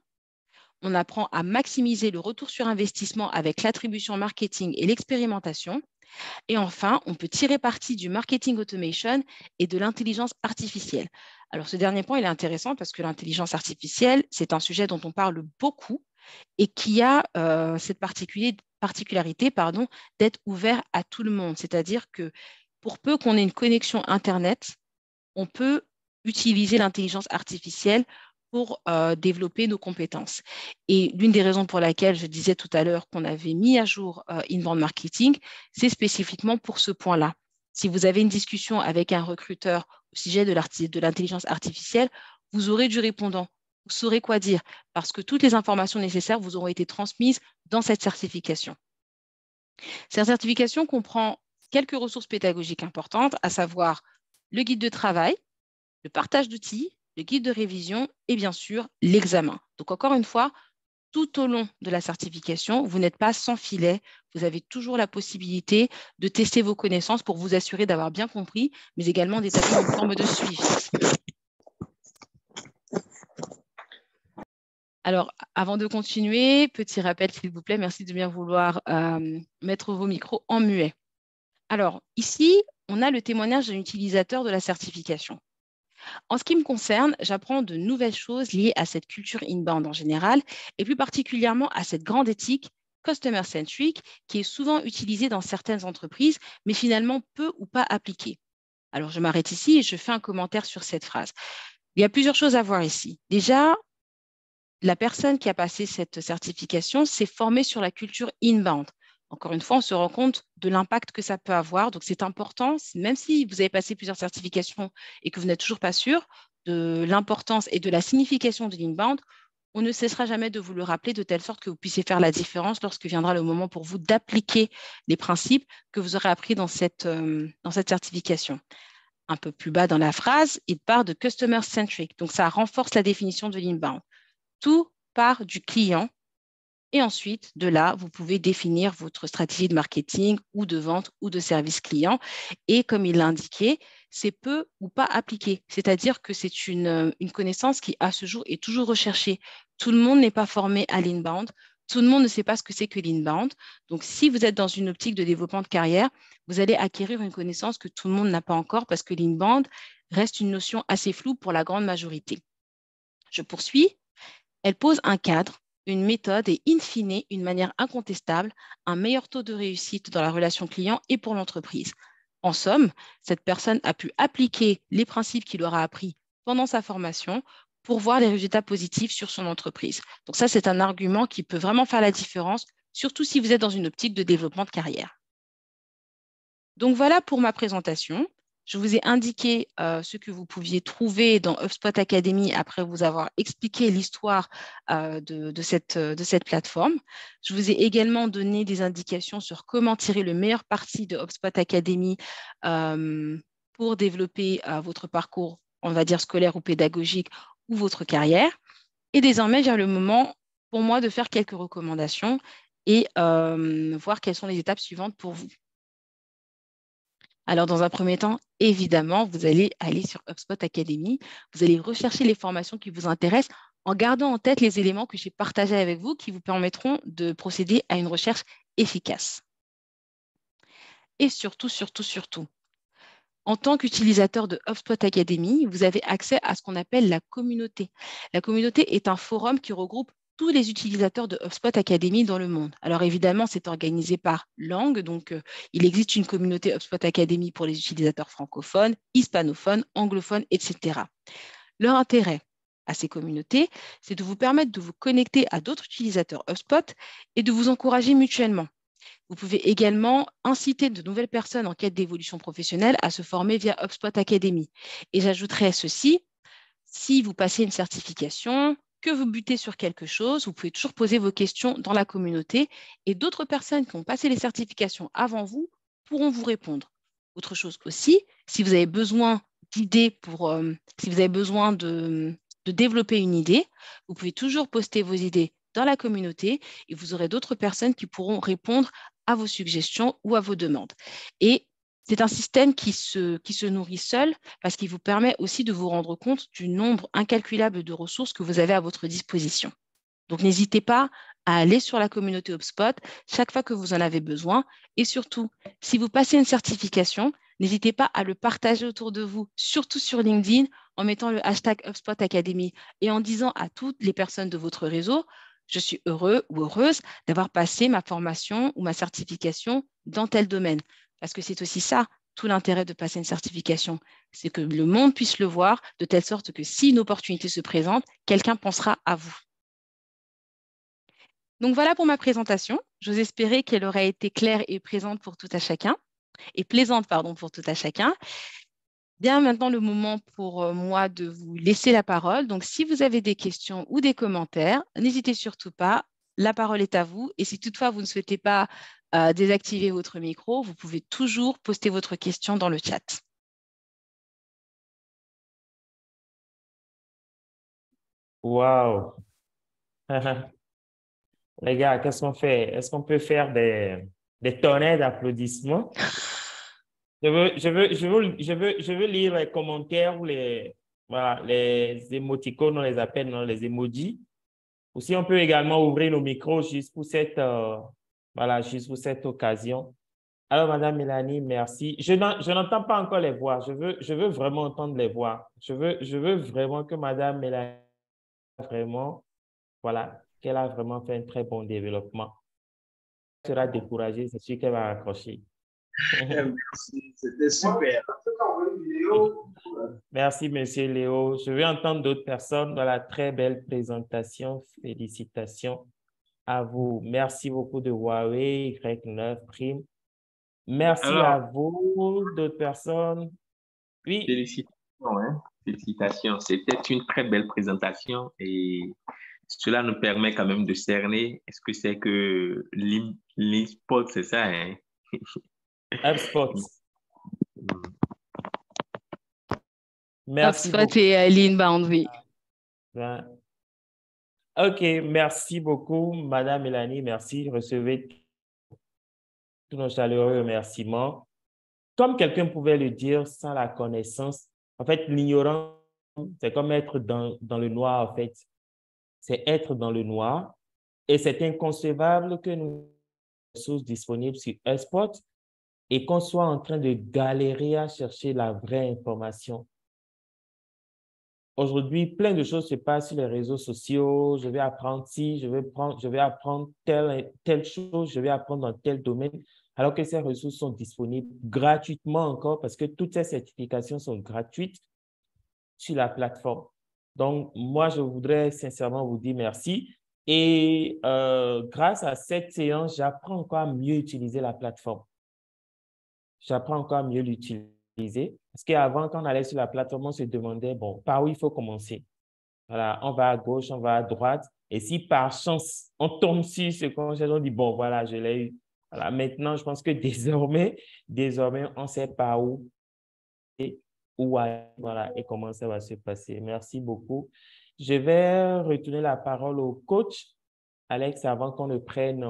On apprend à maximiser le retour sur investissement avec l'attribution marketing et l'expérimentation. Et enfin, on peut tirer parti du marketing automation et de l'intelligence artificielle. Alors, ce dernier point, il est intéressant parce que l'intelligence artificielle, c'est un sujet dont on parle beaucoup et qui a cette particularité d'être ouvert à tout le monde. C'est-à-dire que pour peu qu'on ait une connexion Internet, on peut utiliser l'intelligence artificielle pour développer nos compétences. Et l'une des raisons pour laquelle je disais tout à l'heure qu'on avait mis à jour Inbound Marketing, c'est spécifiquement pour ce point-là. Si vous avez une discussion avec un recruteur au sujet de l'intelligence artificielle, vous aurez du répondant. Vous saurez quoi dire parce que toutes les informations nécessaires vous auront été transmises dans cette certification. Cette certification comprend quelques ressources pédagogiques importantes, à savoir le guide de travail, le partage d'outils, le guide de révision et bien sûr l'examen. Donc encore une fois, tout au long de la certification, vous n'êtes pas sans filet. Vous avez toujours la possibilité de tester vos connaissances pour vous assurer d'avoir bien compris, mais également d'établir une forme de suivi. Alors, avant de continuer, petit rappel s'il vous plaît, merci de bien vouloir mettre vos micros en muet. Alors, ici, on a le témoignage d'un utilisateur de la certification. En ce qui me concerne, j'apprends de nouvelles choses liées à cette culture inbound en général et plus particulièrement à cette grande éthique customer-centric qui est souvent utilisée dans certaines entreprises, mais finalement peu ou pas appliquée. Alors, je m'arrête ici et je fais un commentaire sur cette phrase. Il y a plusieurs choses à voir ici. Déjà, la personne qui a passé cette certification s'est formée sur la culture inbound. Encore une fois, on se rend compte de l'impact que ça peut avoir. Donc, c'est important, même si vous avez passé plusieurs certifications et que vous n'êtes toujours pas sûr de l'importance et de la signification de l'inbound, on ne cessera jamais de vous le rappeler de telle sorte que vous puissiez faire la différence lorsque viendra le moment pour vous d'appliquer les principes que vous aurez appris dans cette certification. Un peu plus bas dans la phrase, il part de customer-centric. Donc, ça renforce la définition de l'inbound. Tout part du client. Et ensuite, de là, vous pouvez définir votre stratégie de marketing ou de vente ou de service client. Et comme il l'a indiqué, c'est peu ou pas appliqué. C'est-à-dire que c'est une connaissance qui, à ce jour, est toujours recherchée. Tout le monde n'est pas formé à l'inbound. Tout le monde ne sait pas ce que c'est que l'inbound. Donc, si vous êtes dans une optique de développement de carrière, vous allez acquérir une connaissance que tout le monde n'a pas encore parce que l'inbound reste une notion assez floue pour la grande majorité. Je poursuis. Elle pose un cadre, une méthode et, in fine, une manière incontestable, un meilleur taux de réussite dans la relation client et pour l'entreprise. En somme, cette personne a pu appliquer les principes qu'il aura appris pendant sa formation pour voir les résultats positifs sur son entreprise. Donc ça, c'est un argument qui peut vraiment faire la différence, surtout si vous êtes dans une optique de développement de carrière. Donc voilà pour ma présentation. Je vous ai indiqué ce que vous pouviez trouver dans HubSpot Academy après vous avoir expliqué l'histoire de cette plateforme. Je vous ai également donné des indications sur comment tirer le meilleur parti de HubSpot Academy pour développer votre parcours, on va dire scolaire ou pédagogique, ou votre carrière. Et désormais, vient le moment pour moi de faire quelques recommandations et voir quelles sont les étapes suivantes pour vous. Alors, dans un premier temps, évidemment, vous allez aller sur HubSpot Academy. Vous allez rechercher les formations qui vous intéressent en gardant en tête les éléments que j'ai partagés avec vous qui vous permettront de procéder à une recherche efficace. Et surtout, en tant qu'utilisateur de HubSpot Academy, vous avez accès à ce qu'on appelle la communauté. La communauté est un forum qui regroupe tous les utilisateurs de HubSpot Academy dans le monde. Alors évidemment, c'est organisé par langue, donc il existe une communauté HubSpot Academy pour les utilisateurs francophones, hispanophones, anglophones, etc. Leur intérêt à ces communautés, c'est de vous permettre de vous connecter à d'autres utilisateurs HubSpot et de vous encourager mutuellement. Vous pouvez également inciter de nouvelles personnes en quête d'évolution professionnelle à se former via HubSpot Academy. Et j'ajouterai à ceci, si vous passez une certification, que vous butez sur quelque chose, vous pouvez toujours poser vos questions dans la communauté et d'autres personnes qui ont passé les certifications avant vous pourront vous répondre. Autre chose aussi, si vous avez besoin d'idées si vous avez besoin de développer une idée, vous pouvez toujours poster vos idées dans la communauté et vous aurez d'autres personnes qui pourront répondre à vos suggestions ou à vos demandes. Et c'est un système qui se nourrit seul parce qu'il vous permet aussi de vous rendre compte du nombre incalculable de ressources que vous avez à votre disposition. Donc, n'hésitez pas à aller sur la communauté HubSpot chaque fois que vous en avez besoin. Et surtout, si vous passez une certification, n'hésitez pas à le partager autour de vous, surtout sur LinkedIn, en mettant le hashtag HubSpot Academy et en disant à toutes les personnes de votre réseau, je suis heureux ou heureuse d'avoir passé ma formation ou ma certification dans tel domaine. Parce que c'est aussi ça, tout l'intérêt de passer une certification, c'est que le monde puisse le voir de telle sorte que si une opportunité se présente, quelqu'un pensera à vous. Donc voilà pour ma présentation. J'ose espérer qu'elle aurait été claire et présente pour tout à chacun, et plaisante, pardon, pour tout à chacun. Bien maintenant le moment pour moi de vous laisser la parole. Donc si vous avez des questions ou des commentaires, n'hésitez surtout pas. La parole est à vous. Et si toutefois vous ne souhaitez pas désactiver votre micro, vous pouvez toujours poster votre question dans le chat. Wow! Les gars, qu'est-ce qu'on fait? Est-ce qu'on peut faire des tonnerres d'applaudissements? Je veux lire les commentaires ou voilà, les émoticônes, on les appelle, non, les emojis. Ou si on peut également ouvrir nos micros juste pour voilà, juste pour cette occasion. Alors, Madame Mélanie, merci. Je n'entends pas encore les voix. Je veux vraiment entendre les voix. Je veux vraiment que Madame Mélanie, vraiment, voilà, qu'elle a vraiment fait un très bon développement. Elle sera découragée, c'est sûr qu'elle va accrocher. Merci, c'était super. Merci, Monsieur Léo. Je vais entendre d'autres personnes dans la très belle présentation. Félicitations à vous. Merci beaucoup de Huawei Y9 Prime. Merci Alors, à vous, d'autres personnes. Oui. Félicitations, hein. Félicitations. C'était une très belle présentation et cela nous permet quand même de cerner est-ce que c'est que l'e-sport, c'est ça, hein? HubSpot. Merci HubSpot beaucoup. et l'Inbound, oui. Ben, OK, merci beaucoup, Madame Mélanie. Merci. Recevez tous nos chaleureux remerciements. Comme quelqu'un pouvait le dire, sans la connaissance, en fait, l'ignorance, c'est comme être dans le noir, en fait. C'est être dans le noir et c'est inconcevable que nous ayons des ressources disponibles sur HubSpot et qu'on soit en train de galérer à chercher la vraie information. Aujourd'hui, plein de choses se passent sur les réseaux sociaux. Je vais apprendre ci, je vais apprendre telle chose, je vais apprendre dans tel domaine, alors que ces ressources sont disponibles gratuitement encore parce que toutes ces certifications sont gratuites sur la plateforme. Donc, moi, je voudrais sincèrement vous dire merci. Et grâce à cette séance, j'apprends encore à mieux utiliser la plateforme. J'apprends encore à mieux l'utiliser. Parce qu'avant, quand on allait sur la plateforme, on se demandait, bon, par où il faut commencer? Voilà, on va à gauche, on va à droite. Et si par chance, on tombe sur ce qu'on cherche, on dit, bon, voilà, je l'ai eu. Voilà, maintenant, je pense que désormais, on sait par où et où aller, voilà, et comment ça va se passer. Merci beaucoup. Je vais retourner la parole au coach, Alex, avant qu'on ne prenne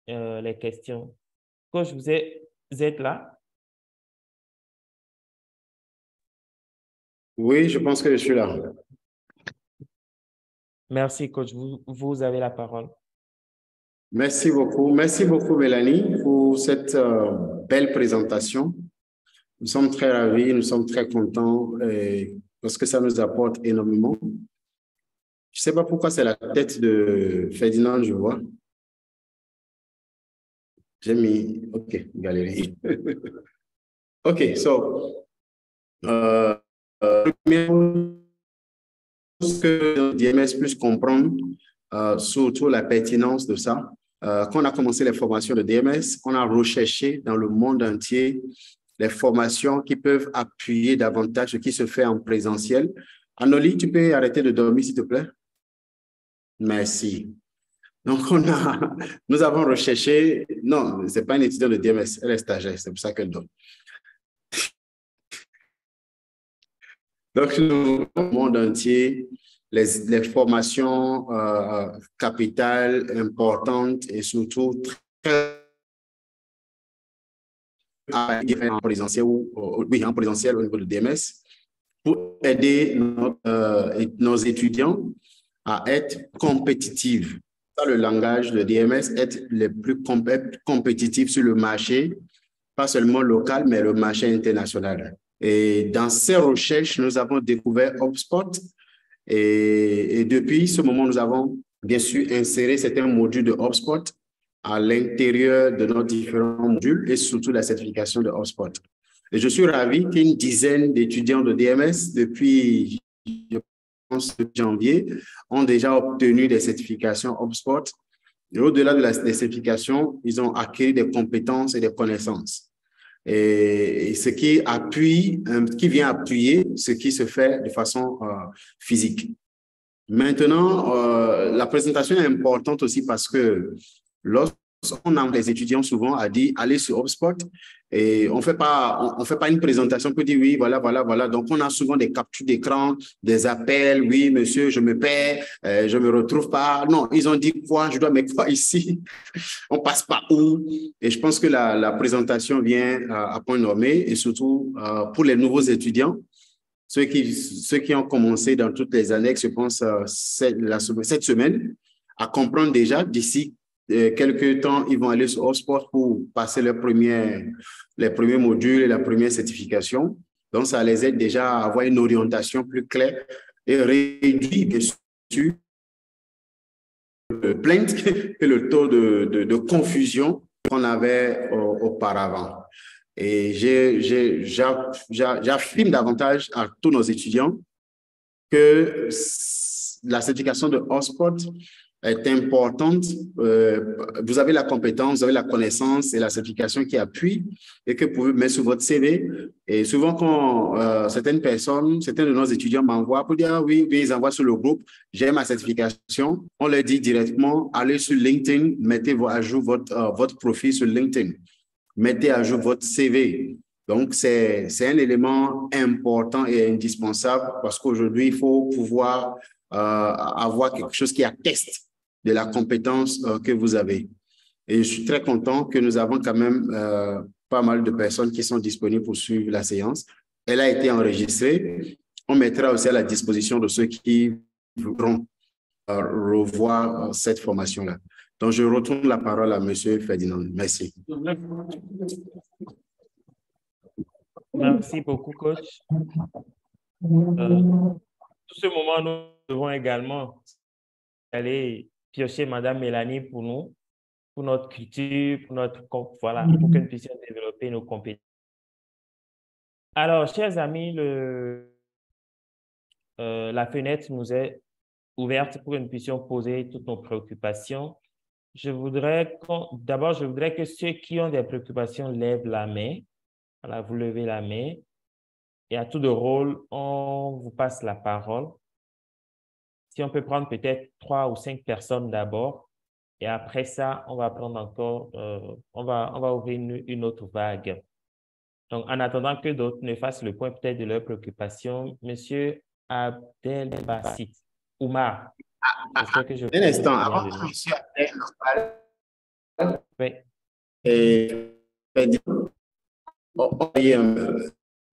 les questions. Coach, vous êtes là? Oui, je pense que je suis là. Merci, coach. Vous avez la parole. Merci beaucoup. Merci beaucoup, Mélanie, pour cette belle présentation. Nous sommes très ravis, nous sommes très contents parce que ça nous apporte énormément. Je ne sais pas pourquoi c'est la tête de Ferdinand, je vois. J'ai mis, OK, galerie. OK, so, première chose que DMS puisse comprendre, surtout la pertinence de ça. Quand on a commencé les formations de DMS, on a recherché dans le monde entier les formations qui peuvent appuyer davantage ce qui se fait en présentiel. Anoli, tu peux arrêter de dormir, s'il te plaît? Merci. Donc, nous avons recherché, non, ce n'est pas une étudiante de DMS, elle est stagiaire, c'est pour ça qu'elle dort. Donc, nous, au monde entier, les formations capitales, importantes et surtout très en présentiel oui, en présentiel au niveau de DMS pour aider nos étudiants à être compétitifs. Dans le langage de DMS, être les plus compétitifs sur le marché, pas seulement local, mais le marché international. Et dans ces recherches, nous avons découvert HubSpot et depuis ce moment, nous avons bien sûr inséré certains modules de HubSpot à l'intérieur de nos différents modules et surtout la certification de HubSpot. Et je suis ravi qu'une dizaine d'étudiants de DMS depuis, je pense, janvier, ont déjà obtenu des certifications HubSpot. Et au-delà des certifications, ils ont acquis des compétences et des connaissances. Et ce qui appuie, qui vient appuyer ce qui se fait de façon physique. Maintenant, la présentation est importante aussi parce que lorsqu'on a les étudiants souvent à dire allez sur HubSpot et on fait pas une présentation pour dire oui, voilà, voilà, voilà. Donc, on a souvent des captures d'écran, des appels, oui, monsieur, je me perds, je me retrouve pas. Non, ils ont dit quoi, je dois mettre quoi ici, on passe par où? Et je pense que la présentation vient à point nommé et surtout pour les nouveaux étudiants, ceux qui ont commencé dans toutes les annexes, je pense, cette semaine, à comprendre déjà d'ici quelques temps, ils vont aller sur HubSpot pour passer les premiers modules et la première certification. Donc, ça les aide déjà à avoir une orientation plus claire et réduit, bien sûr, le plainte et le taux de confusion qu'on avait auparavant. Et j'affirme davantage à tous nos étudiants que la certification de HubSpot est importante. Vous avez la compétence, vous avez la connaissance et la certification qui appuie et que vous pouvez mettre sur votre CV. Et souvent, quand certains de nos étudiants m'envoient pour dire ah, oui, ils envoient sur le groupe, j'ai ma certification, on leur dit directement, allez sur LinkedIn, mettez à jour votre profil sur LinkedIn. Mettez à jour votre CV. Donc, c'est un élément important et indispensable parce qu'aujourd'hui, il faut pouvoir avoir quelque chose qui atteste de la compétence que vous avez. Et je suis très content que nous avons quand même pas mal de personnes qui sont disponibles pour suivre la séance. Elle a été enregistrée. On mettra aussi à la disposition de ceux qui voudront revoir cette formation-là. Donc, je retourne la parole à M. Ferdinand. Merci. Merci beaucoup, coach. Tout ce moment, nous devons également aller piocher Madame Mélanie pour nous, pour notre culture, voilà, pour que nous puissions développer nos compétences. Alors, chers amis, la fenêtre nous est ouverte pour que nous puissions poser toutes nos préoccupations. D'abord, je voudrais que ceux qui ont des préoccupations lèvent la main. Voilà, vous levez la main. Et à tour de rôle, on vous passe la parole. Si on peut prendre peut-être 3 ou 5 personnes d'abord. Et après ça, on va prendre encore, on va ouvrir une autre vague. Donc, en attendant que d'autres ne fassent le point peut-être de leurs préoccupations, Monsieur Abdelbasit, Oumar, j'espère que je Un instant, prononce bien avant le que nom. M. Abdel ne parle, Oui.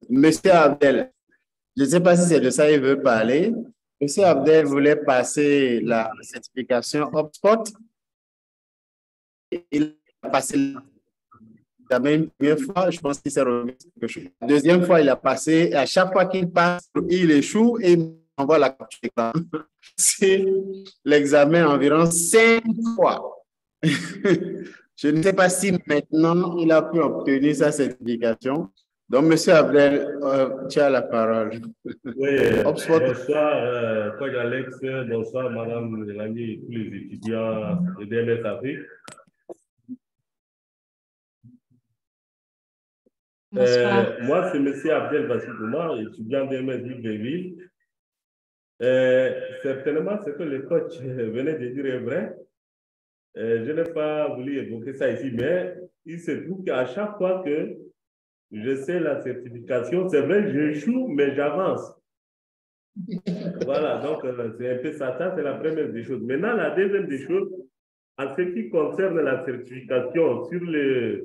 Monsieur Abdel, je ne sais pas si c'est de ça qu'il veut parler. Monsieur Abdel voulait passer la certification HubSpot. Il a passé la même première fois, je pense qu'il s'est remis quelque chose. La deuxième fois, il a passé, et à chaque fois qu'il passe, il échoue et il envoie la capture d'écran. C'est l'examen environ 5 fois. Je ne sais pas si maintenant il a pu obtenir sa certification. Donc, Monsieur Abdel, tu as la parole. Oui, bonsoir, Coach Alex, bonsoir, Madame Mélanie et tous les étudiants de DMS Afrique. Moi, c'est M. Abdel Bassidouma, étudiant DMS Libreville. Certainement, ce que le coach venait de dire est vrai. Je n'ai pas voulu évoquer ça ici, mais il se trouve qu'à chaque fois que je sais la certification, c'est vrai, j'échoue, mais j'avance. Voilà, donc c'est un peu ça, c'est la première des choses. Maintenant, la deuxième des choses, en ce qui concerne la certification sur les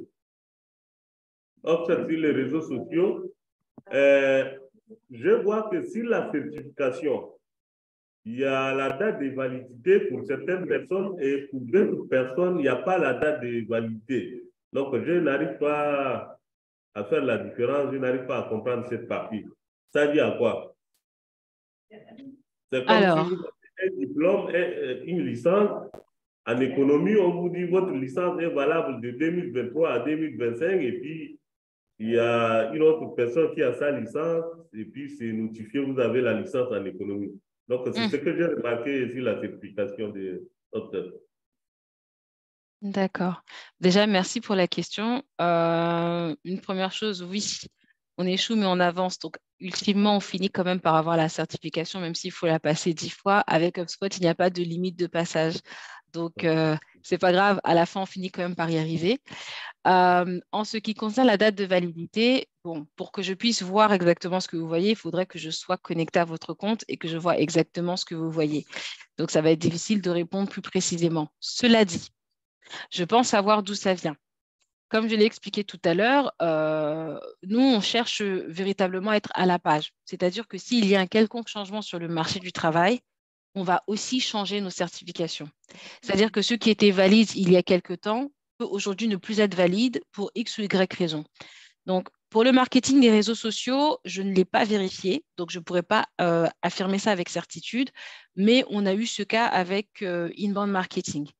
réseaux sociaux, je vois que sur la certification, il y a la date de validité pour certaines personnes et pour d'autres personnes, il n'y a pas la date de validité. Donc, je n'arrive pas à faire la différence, je n'arrive pas à comprendre cette partie. Ça dit à quoi? C'est comme si vous avez un diplôme et une licence en économie, on vous dit votre licence est valable de 2023 à 2025 et puis il y a une autre personne qui a sa licence et puis c'est notifié, vous avez la licence en économie. Donc, c'est ce que j'ai remarqué sur la certification de notre. D'accord. Déjà, merci pour la question. Une première chose, oui, on échoue, mais on avance. Donc, ultimement, on finit quand même par avoir la certification, même s'il faut la passer 10 fois. Avec HubSpot, il n'y a pas de limite de passage. Donc, c'est pas grave. À la fin, on finit quand même par y arriver. En ce qui concerne la date de validité, bon, pour que je puisse voir exactement ce que vous voyez, il faudrait que je sois connecté à votre compte et que je vois exactement ce que vous voyez. Donc, ça va être difficile de répondre plus précisément. Cela dit, je pense savoir d'où ça vient. Comme je l'ai expliqué tout à l'heure, nous, on cherche véritablement à être à la page. C'est-à-dire que s'il y a un quelconque changement sur le marché du travail, on va aussi changer nos certifications. C'est-à-dire que ceux qui étaient valides il y a quelque temps peuvent aujourd'hui ne plus être valides pour X ou Y raison. Donc, pour le marketing des réseaux sociaux, je ne l'ai pas vérifié, donc je ne pourrais pas affirmer ça avec certitude, mais on a eu ce cas avec Inbound Marketing.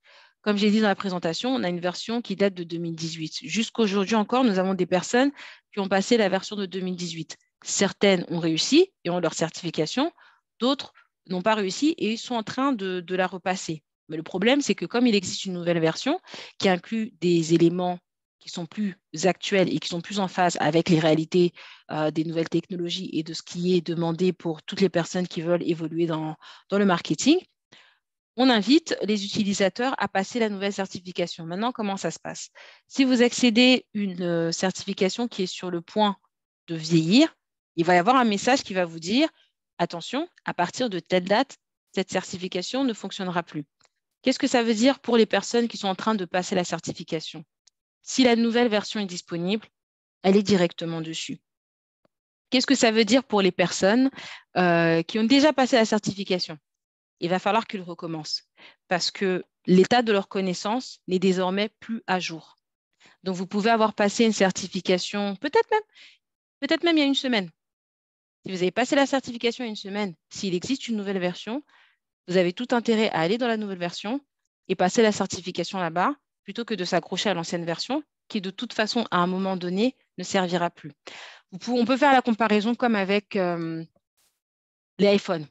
Comme j'ai dit dans la présentation, on a une version qui date de 2018. Jusqu'aujourd'hui encore, nous avons des personnes qui ont passé la version de 2018. Certaines ont réussi et ont leur certification, d'autres n'ont pas réussi et ils sont en train de la repasser. Mais le problème, c'est que comme il existe une nouvelle version qui inclut des éléments qui sont plus actuels et qui sont plus en phase avec les réalités des nouvelles technologies et de ce qui est demandé pour toutes les personnes qui veulent évoluer dans le marketing, on invite les utilisateurs à passer la nouvelle certification. Maintenant, comment ça se passe? Si vous accédez à une certification qui est sur le point de vieillir, il va y avoir un message qui va vous dire « Attention, à partir de telle date, cette certification ne fonctionnera plus ». Qu'est-ce que ça veut dire pour les personnes qui sont en train de passer la certification? Si la nouvelle version est disponible, elle est directement dessus. Qu'est-ce que ça veut dire pour les personnes qui ont déjà passé la certification? Il va falloir qu'ils recommencent parce que l'état de leur connaissance n'est désormais plus à jour. Donc, vous pouvez avoir passé une certification, peut-être même il y a une semaine. Si vous avez passé la certification il y a une semaine, s'il existe une nouvelle version, vous avez tout intérêt à aller dans la nouvelle version et passer la certification là-bas plutôt que de s'accrocher à l'ancienne version qui, de toute façon, à un moment donné, ne servira plus. On peut faire la comparaison comme avec les iPhones.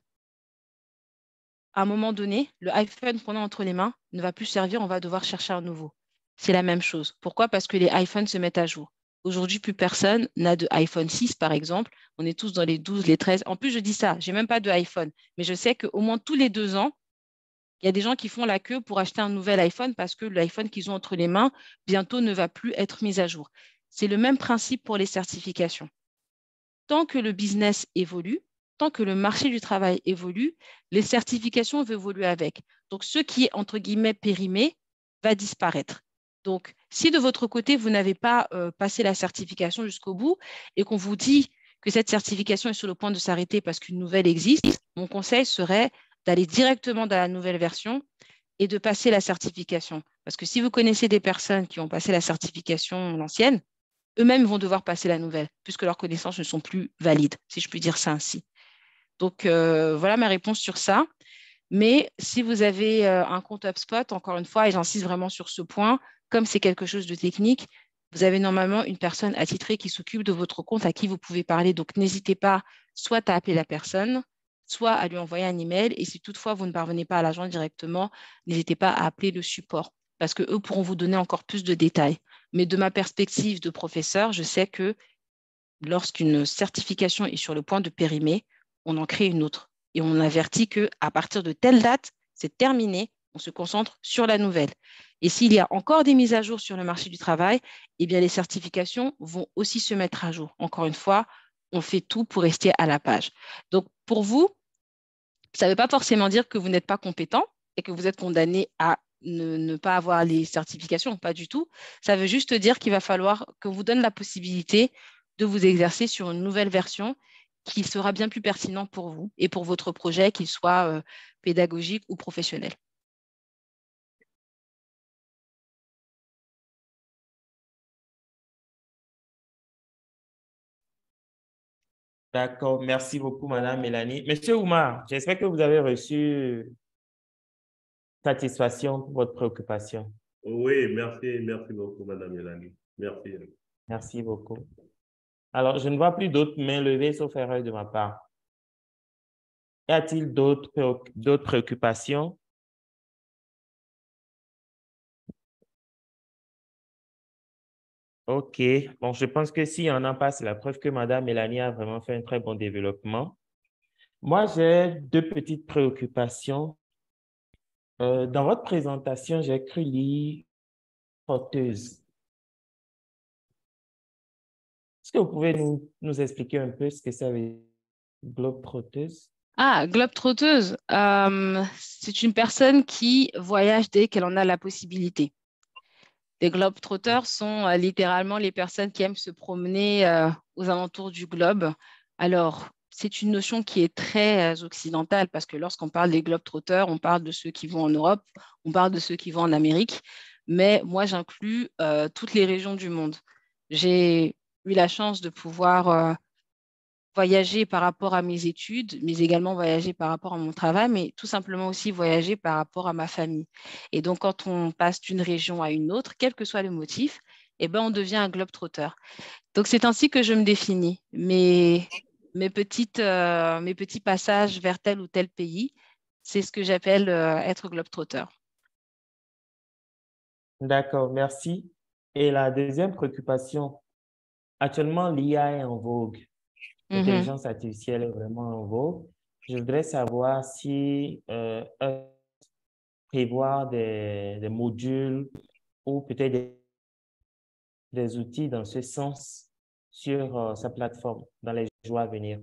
À un moment donné, le iPhone qu'on a entre les mains ne va plus servir, on va devoir chercher un nouveau. C'est la même chose. Pourquoi? Parce que les iPhones se mettent à jour. Aujourd'hui, plus personne n'a de iPhone 6, par exemple. On est tous dans les 12, les 13. En plus, je dis ça, je n'ai même pas de iPhone. Mais je sais qu'au moins tous les 2 ans, il y a des gens qui font la queue pour acheter un nouvel iPhone parce que l'iPhone qu'ils ont entre les mains, bientôt ne va plus être mis à jour. C'est le même principe pour les certifications. Tant que le business évolue, tant que le marché du travail évolue, les certifications vont évoluer avec. Donc, ce qui est, entre guillemets, périmé va disparaître. Donc, si de votre côté, vous n'avez pas passé la certification jusqu'au bout et qu'on vous dit que cette certification est sur le point de s'arrêter parce qu'une nouvelle existe, mon conseil serait d'aller directement dans la nouvelle version et de passer la certification. Parce que si vous connaissez des personnes qui ont passé la certification, l'ancienne, eux-mêmes vont devoir passer la nouvelle, puisque leurs connaissances ne sont plus valides, si je puis dire ça ainsi. Donc, voilà ma réponse sur ça. Mais si vous avez un compte HubSpot, encore une fois, et j'insiste vraiment sur ce point, comme c'est quelque chose de technique, vous avez normalement une personne attitrée qui s'occupe de votre compte à qui vous pouvez parler. Donc, n'hésitez pas soit à appeler la personne, soit à lui envoyer un email. Et si toutefois vous ne parvenez pas à la joindre directement, n'hésitez pas à appeler le support parce qu'eux pourront vous donner encore plus de détails. Mais de ma perspective de professeur, je sais que lorsqu'une certification est sur le point de périmer, on en crée une autre. Et on avertit qu'à partir de telle date, c'est terminé, on se concentre sur la nouvelle. Et s'il y a encore des mises à jour sur le marché du travail, eh bien les certifications vont aussi se mettre à jour. Encore une fois, on fait tout pour rester à la page. Donc, pour vous, ça ne veut pas forcément dire que vous n'êtes pas compétent et que vous êtes condamné à ne pas avoir les certifications, pas du tout. Ça veut juste dire qu'il va falloir qu'on vous donne la possibilité de vous exercer sur une nouvelle version qui sera bien plus pertinent pour vous et pour votre projet, qu'il soit pédagogique ou professionnel. D'accord, merci beaucoup, Madame Mélanie. Monsieur Oumar, j'espère que vous avez reçu satisfaction pour votre préoccupation. Oui, merci beaucoup, Madame Mélanie. Merci. Merci beaucoup. Alors, je ne vois plus d'autres mains levées sauf erreur de ma part. Y a-t-il d'autres préoccupations? OK. Bon, je pense que s'il y en a pas, c'est la preuve que Madame Mélanie a vraiment fait un très bon développement. Moi, j'ai deux petites préoccupations. Dans votre présentation, j'ai cru lire trotteuse. Est-ce que vous pouvez nous expliquer un peu ce que ça veut dire, globe-trotteuse? Ah, globe-trotteuse, c'est une personne qui voyage dès qu'elle en a la possibilité. Les globe-trotters sont littéralement les personnes qui aiment se promener aux alentours du globe. Alors, c'est une notion qui est très occidentale parce que lorsqu'on parle des globe-trotters, on parle de ceux qui vont en Europe, on parle de ceux qui vont en Amérique, mais moi, j'inclus toutes les régions du monde. J'ai eu la chance de pouvoir voyager par rapport à mes études, mais également voyager par rapport à mon travail, mais tout simplement aussi voyager par rapport à ma famille. Et donc, quand on passe d'une région à une autre, quel que soit le motif, eh ben, on devient un globe-trotter. Donc, c'est ainsi que je me définis. Mes petits passages vers tel ou tel pays, c'est ce que j'appelle être globe-trotter. D'accord, merci. Et la deuxième préoccupation, actuellement, l'IA est en vogue. L'intelligence artificielle est vraiment en vogue. Je voudrais savoir si prévoir des modules ou peut-être des outils dans ce sens sur sa plateforme dans les jours à venir.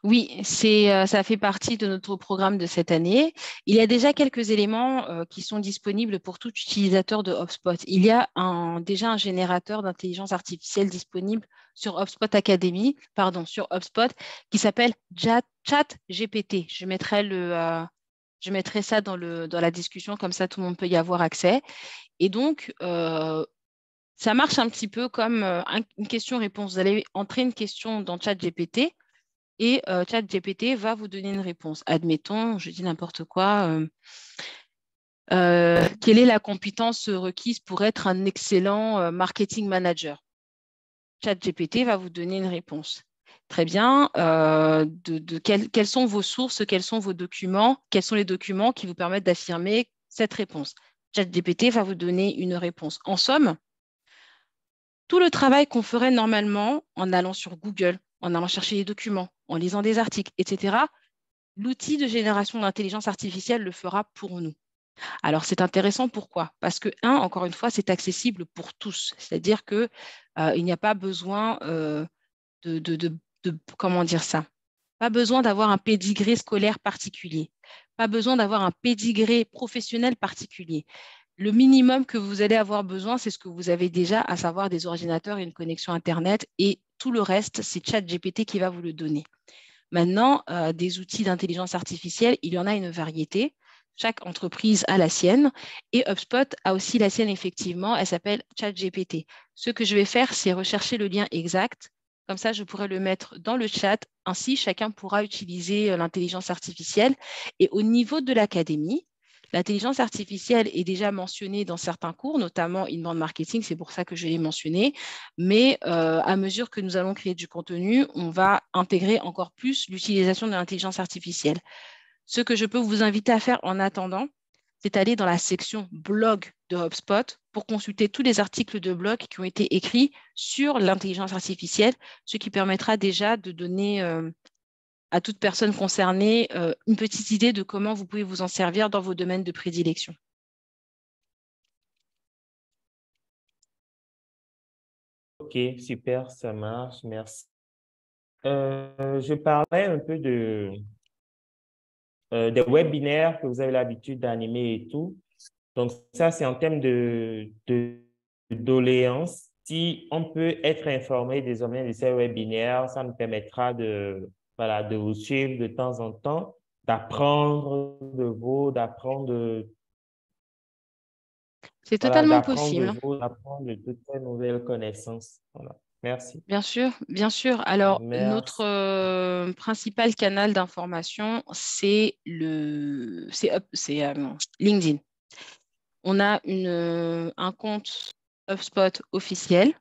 Oui, ça fait partie de notre programme de cette année. Il y a déjà quelques éléments qui sont disponibles pour tout utilisateur de HubSpot. Il y a déjà un générateur d'intelligence artificielle disponible sur HubSpot Academy, sur HubSpot, qui s'appelle ChatGPT. Je mettrai ça dans la discussion, comme ça tout le monde peut y avoir accès. Et donc, ça marche un petit peu comme une question-réponse. Vous allez entrer une question dans ChatGPT. Et ChatGPT va vous donner une réponse. Admettons, je dis n'importe quoi, quelle est la compétence requise pour être un excellent marketing manager? ChatGPT va vous donner une réponse. Très bien. Quelles sont vos sources, quels sont vos documents, quels sont les documents qui vous permettent d'affirmer cette réponse? ChatGPT va vous donner une réponse. En somme, tout le travail qu'on ferait normalement en allant sur Google, en allant chercher des documents, en lisant des articles, etc., l'outil de génération d'intelligence artificielle le fera pour nous. Alors, c'est intéressant, pourquoi? Parce que, encore une fois, c'est accessible pour tous. C'est-à-dire qu'il n'y a pas besoin comment dire ça? Pas besoin d'avoir un pédigré scolaire particulier. Pas besoin d'avoir un pédigré professionnel particulier. Le minimum que vous allez avoir besoin, c'est ce que vous avez déjà, à savoir des ordinateurs et une connexion Internet. Et tout le reste, c'est ChatGPT qui va vous le donner. Maintenant, des outils d'intelligence artificielle, il y en a une variété. Chaque entreprise a la sienne. Et HubSpot a aussi la sienne, effectivement. Elle s'appelle ChatGPT. Ce que je vais faire, c'est rechercher le lien exact. Comme ça, je pourrais le mettre dans le chat. Ainsi, chacun pourra utiliser l'intelligence artificielle. Et au niveau de l'académie, l'intelligence artificielle est déjà mentionnée dans certains cours, notamment Inbound Marketing, c'est pour ça que je l'ai mentionné. Mais à mesure que nous allons créer du contenu, on va intégrer encore plus l'utilisation de l'intelligence artificielle. Ce que je peux vous inviter à faire en attendant, c'est aller dans la section blog de HubSpot pour consulter tous les articles de blog qui ont été écrits sur l'intelligence artificielle, ce qui permettra déjà de donner à toute personne concernée une petite idée de comment vous pouvez vous en servir dans vos domaines de prédilection. OK, super, ça marche, merci. Je parlais un peu des webinaires que vous avez l'habitude d'animer et tout. Donc, ça, c'est en termes de doléances. Si on peut être informé désormais de ces webinaires, ça nous permettra voilà, de vous suivre de temps en temps, d'apprendre de vous, C'est voilà, totalement d'apprendre de possible. vous, d'apprendre de toutes ces nouvelles connaissances. Voilà. Merci. Bien sûr, bien sûr. Alors, Merci. notre principal canal d'information, c'est LinkedIn. On a un compte HubSpot officiel,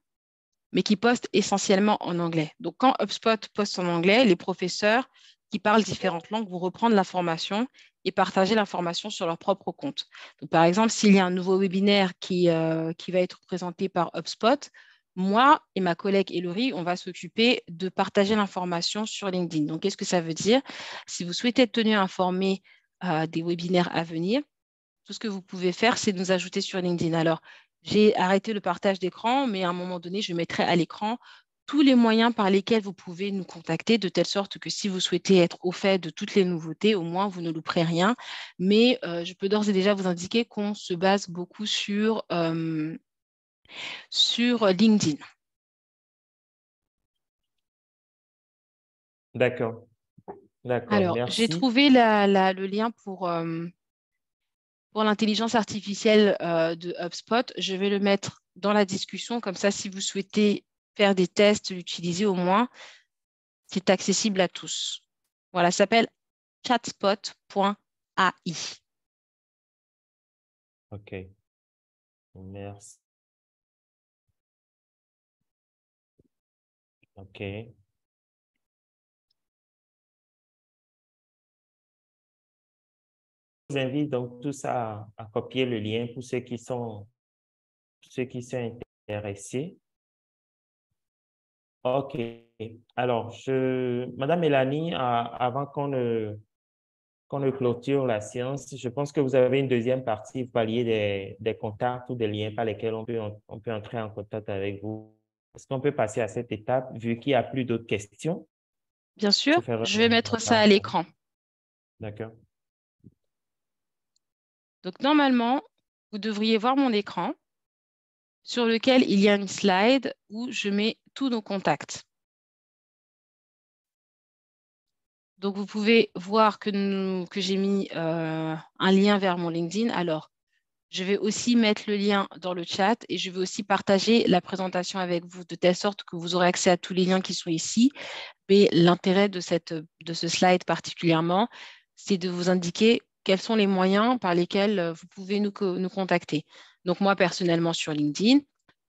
mais qui poste essentiellement en anglais. Donc, quand HubSpot poste en anglais, les professeurs qui parlent différentes langues vont reprendre l'information et partager l'information sur leur propre compte. Donc, par exemple, s'il y a un nouveau webinaire qui va être présenté par HubSpot, moi et ma collègue Elori, on va s'occuper de partager l'information sur LinkedIn. Donc, qu'est-ce que ça veut dire? Si vous souhaitez être tenu informé des webinaires à venir, tout ce que vous pouvez faire, c'est nous ajouter sur LinkedIn. Alors, j'ai arrêté le partage d'écran, mais à un moment donné, je mettrai à l'écran tous les moyens par lesquels vous pouvez nous contacter, de telle sorte que si vous souhaitez être au fait de toutes les nouveautés, au moins, vous ne louperez rien. Mais je peux d'ores et déjà vous indiquer qu'on se base beaucoup sur LinkedIn. D'accord. D'accord, Alors, j'ai merci. trouvé le lien pour l'intelligence artificielle de HubSpot. Je vais le mettre dans la discussion, comme ça, si vous souhaitez faire des tests, l'utiliser au moins, c'est accessible à tous. Voilà, ça s'appelle chatspot.ai. OK. Merci. OK. Je vous invite donc tous à copier le lien pour ceux qui sont intéressés. OK. Alors, Madame Mélanie, avant qu'on ne clôture la séance, je pense que vous avez une deuxième partie, vous parliez des contacts ou des liens par lesquels on peut entrer en contact avec vous. Est-ce qu'on peut passer à cette étape, vu qu'il n'y a plus d'autres questions? Bien sûr, je vais mettre ça à l'écran. D'accord. Donc, normalement, vous devriez voir mon écran sur lequel il y a une slide où je mets tous nos contacts. Donc, vous pouvez voir que j'ai mis un lien vers mon LinkedIn. Alors, je vais aussi mettre le lien dans le chat et je vais aussi partager la présentation avec vous de telle sorte que vous aurez accès à tous les liens qui sont ici. Mais l'intérêt de ce slide particulièrement, c'est de vous indiquer quels sont les moyens par lesquels vous pouvez nous contacter. Donc, moi, personnellement, sur LinkedIn,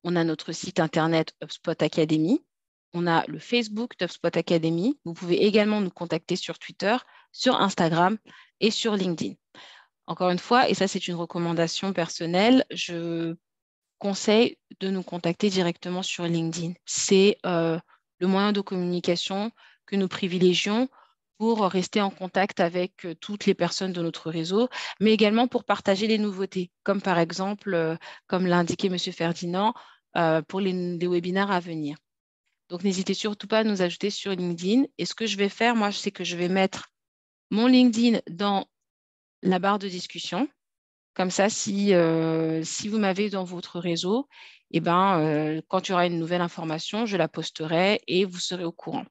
on a notre site internet HubSpot Academy. On a le Facebook d'HubSpot Academy. Vous pouvez également nous contacter sur Twitter, sur Instagram et sur LinkedIn. Encore une fois, et ça c'est une recommandation personnelle, je conseille de nous contacter directement sur LinkedIn. C'est le moyen de communication que nous privilégions pour rester en contact avec toutes les personnes de notre réseau, mais également pour partager les nouveautés, comme par exemple, comme l'a indiqué M. Ferdinand, pour les webinaires à venir. Donc, n'hésitez surtout pas à nous ajouter sur LinkedIn. Et ce que je vais faire, moi, c'est que je vais mettre mon LinkedIn dans la barre de discussion. Comme ça, si vous m'avez dans votre réseau, eh ben, quand il y aura une nouvelle information, je la posterai et vous serez au courant.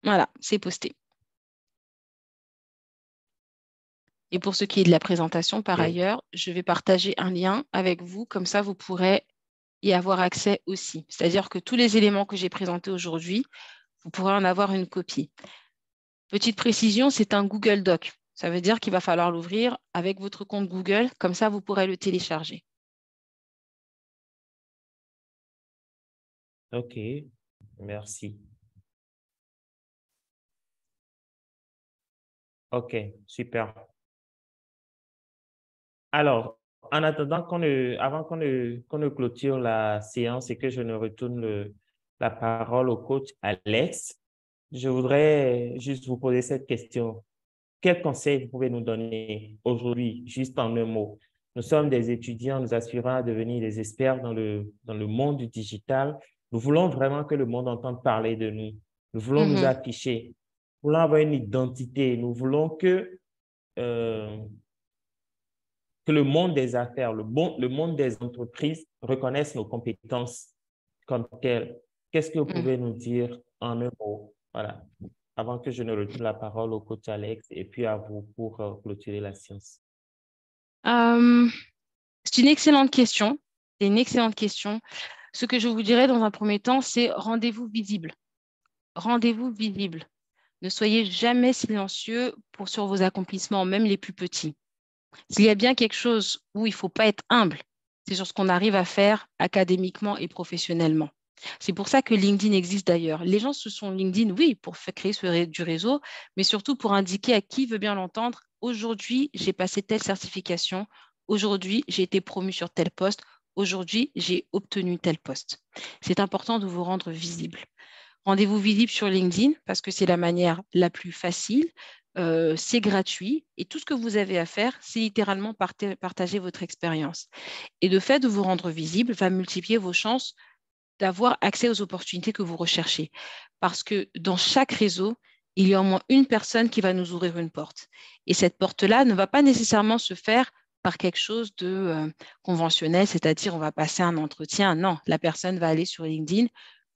Voilà, c'est posté. Et pour ce qui est de la présentation, par ailleurs, je vais partager un lien avec vous. Comme ça, vous pourrez y avoir accès aussi. C'est-à-dire que tous les éléments que j'ai présentés aujourd'hui, vous pourrez en avoir une copie. Petite précision, c'est un Google Doc. Ça veut dire qu'il va falloir l'ouvrir avec votre compte Google. Comme ça, vous pourrez le télécharger. OK, merci. OK, super. Alors, en attendant avant qu'on ne clôture la séance et que je ne retourne la parole au coach Alex, je voudrais juste vous poser cette question. Quel conseil vous pouvez nous donner aujourd'hui, juste en un mot? Nous sommes des étudiants, nous aspirons à devenir des experts dans le monde du digital. Nous voulons vraiment que le monde entende parler de nous. Nous voulons nous afficher. Nous voulons avoir une identité. Nous voulons que le monde des affaires, le monde des entreprises reconnaisse nos compétences comme telles. Qu'est-ce que vous pouvez nous dire en un mot? Voilà. Avant que je ne retourne la parole au coach Alex et puis à vous pour clôturer la séance. C'est une excellente question. C'est une excellente question. Ce que je vous dirais dans un premier temps, c'est rendez-vous visible. Rendez-vous visible. Ne soyez jamais silencieux sur vos accomplissements, même les plus petits. S'il y a bien quelque chose où il ne faut pas être humble, c'est sur ce qu'on arrive à faire académiquement et professionnellement. C'est pour ça que LinkedIn existe d'ailleurs. Les gens se sont LinkedIn, oui, pour créer du réseau, mais surtout pour indiquer à qui veut bien l'entendre. Aujourd'hui, j'ai passé telle certification. Aujourd'hui, j'ai été promu sur tel poste. Aujourd'hui, j'ai obtenu tel poste. C'est important de vous rendre visible. Rendez-vous visible sur LinkedIn parce que c'est la manière la plus facile. C'est gratuit et tout ce que vous avez à faire, c'est littéralement partager votre expérience. Et le fait de vous rendre visible va multiplier vos chances d'avoir accès aux opportunités que vous recherchez. Parce que dans chaque réseau, il y a au moins une personne qui va nous ouvrir une porte. Et cette porte-là ne va pas nécessairement se faire par quelque chose de conventionnel, c'est-à-dire on va passer un entretien. Non, la personne va aller sur LinkedIn,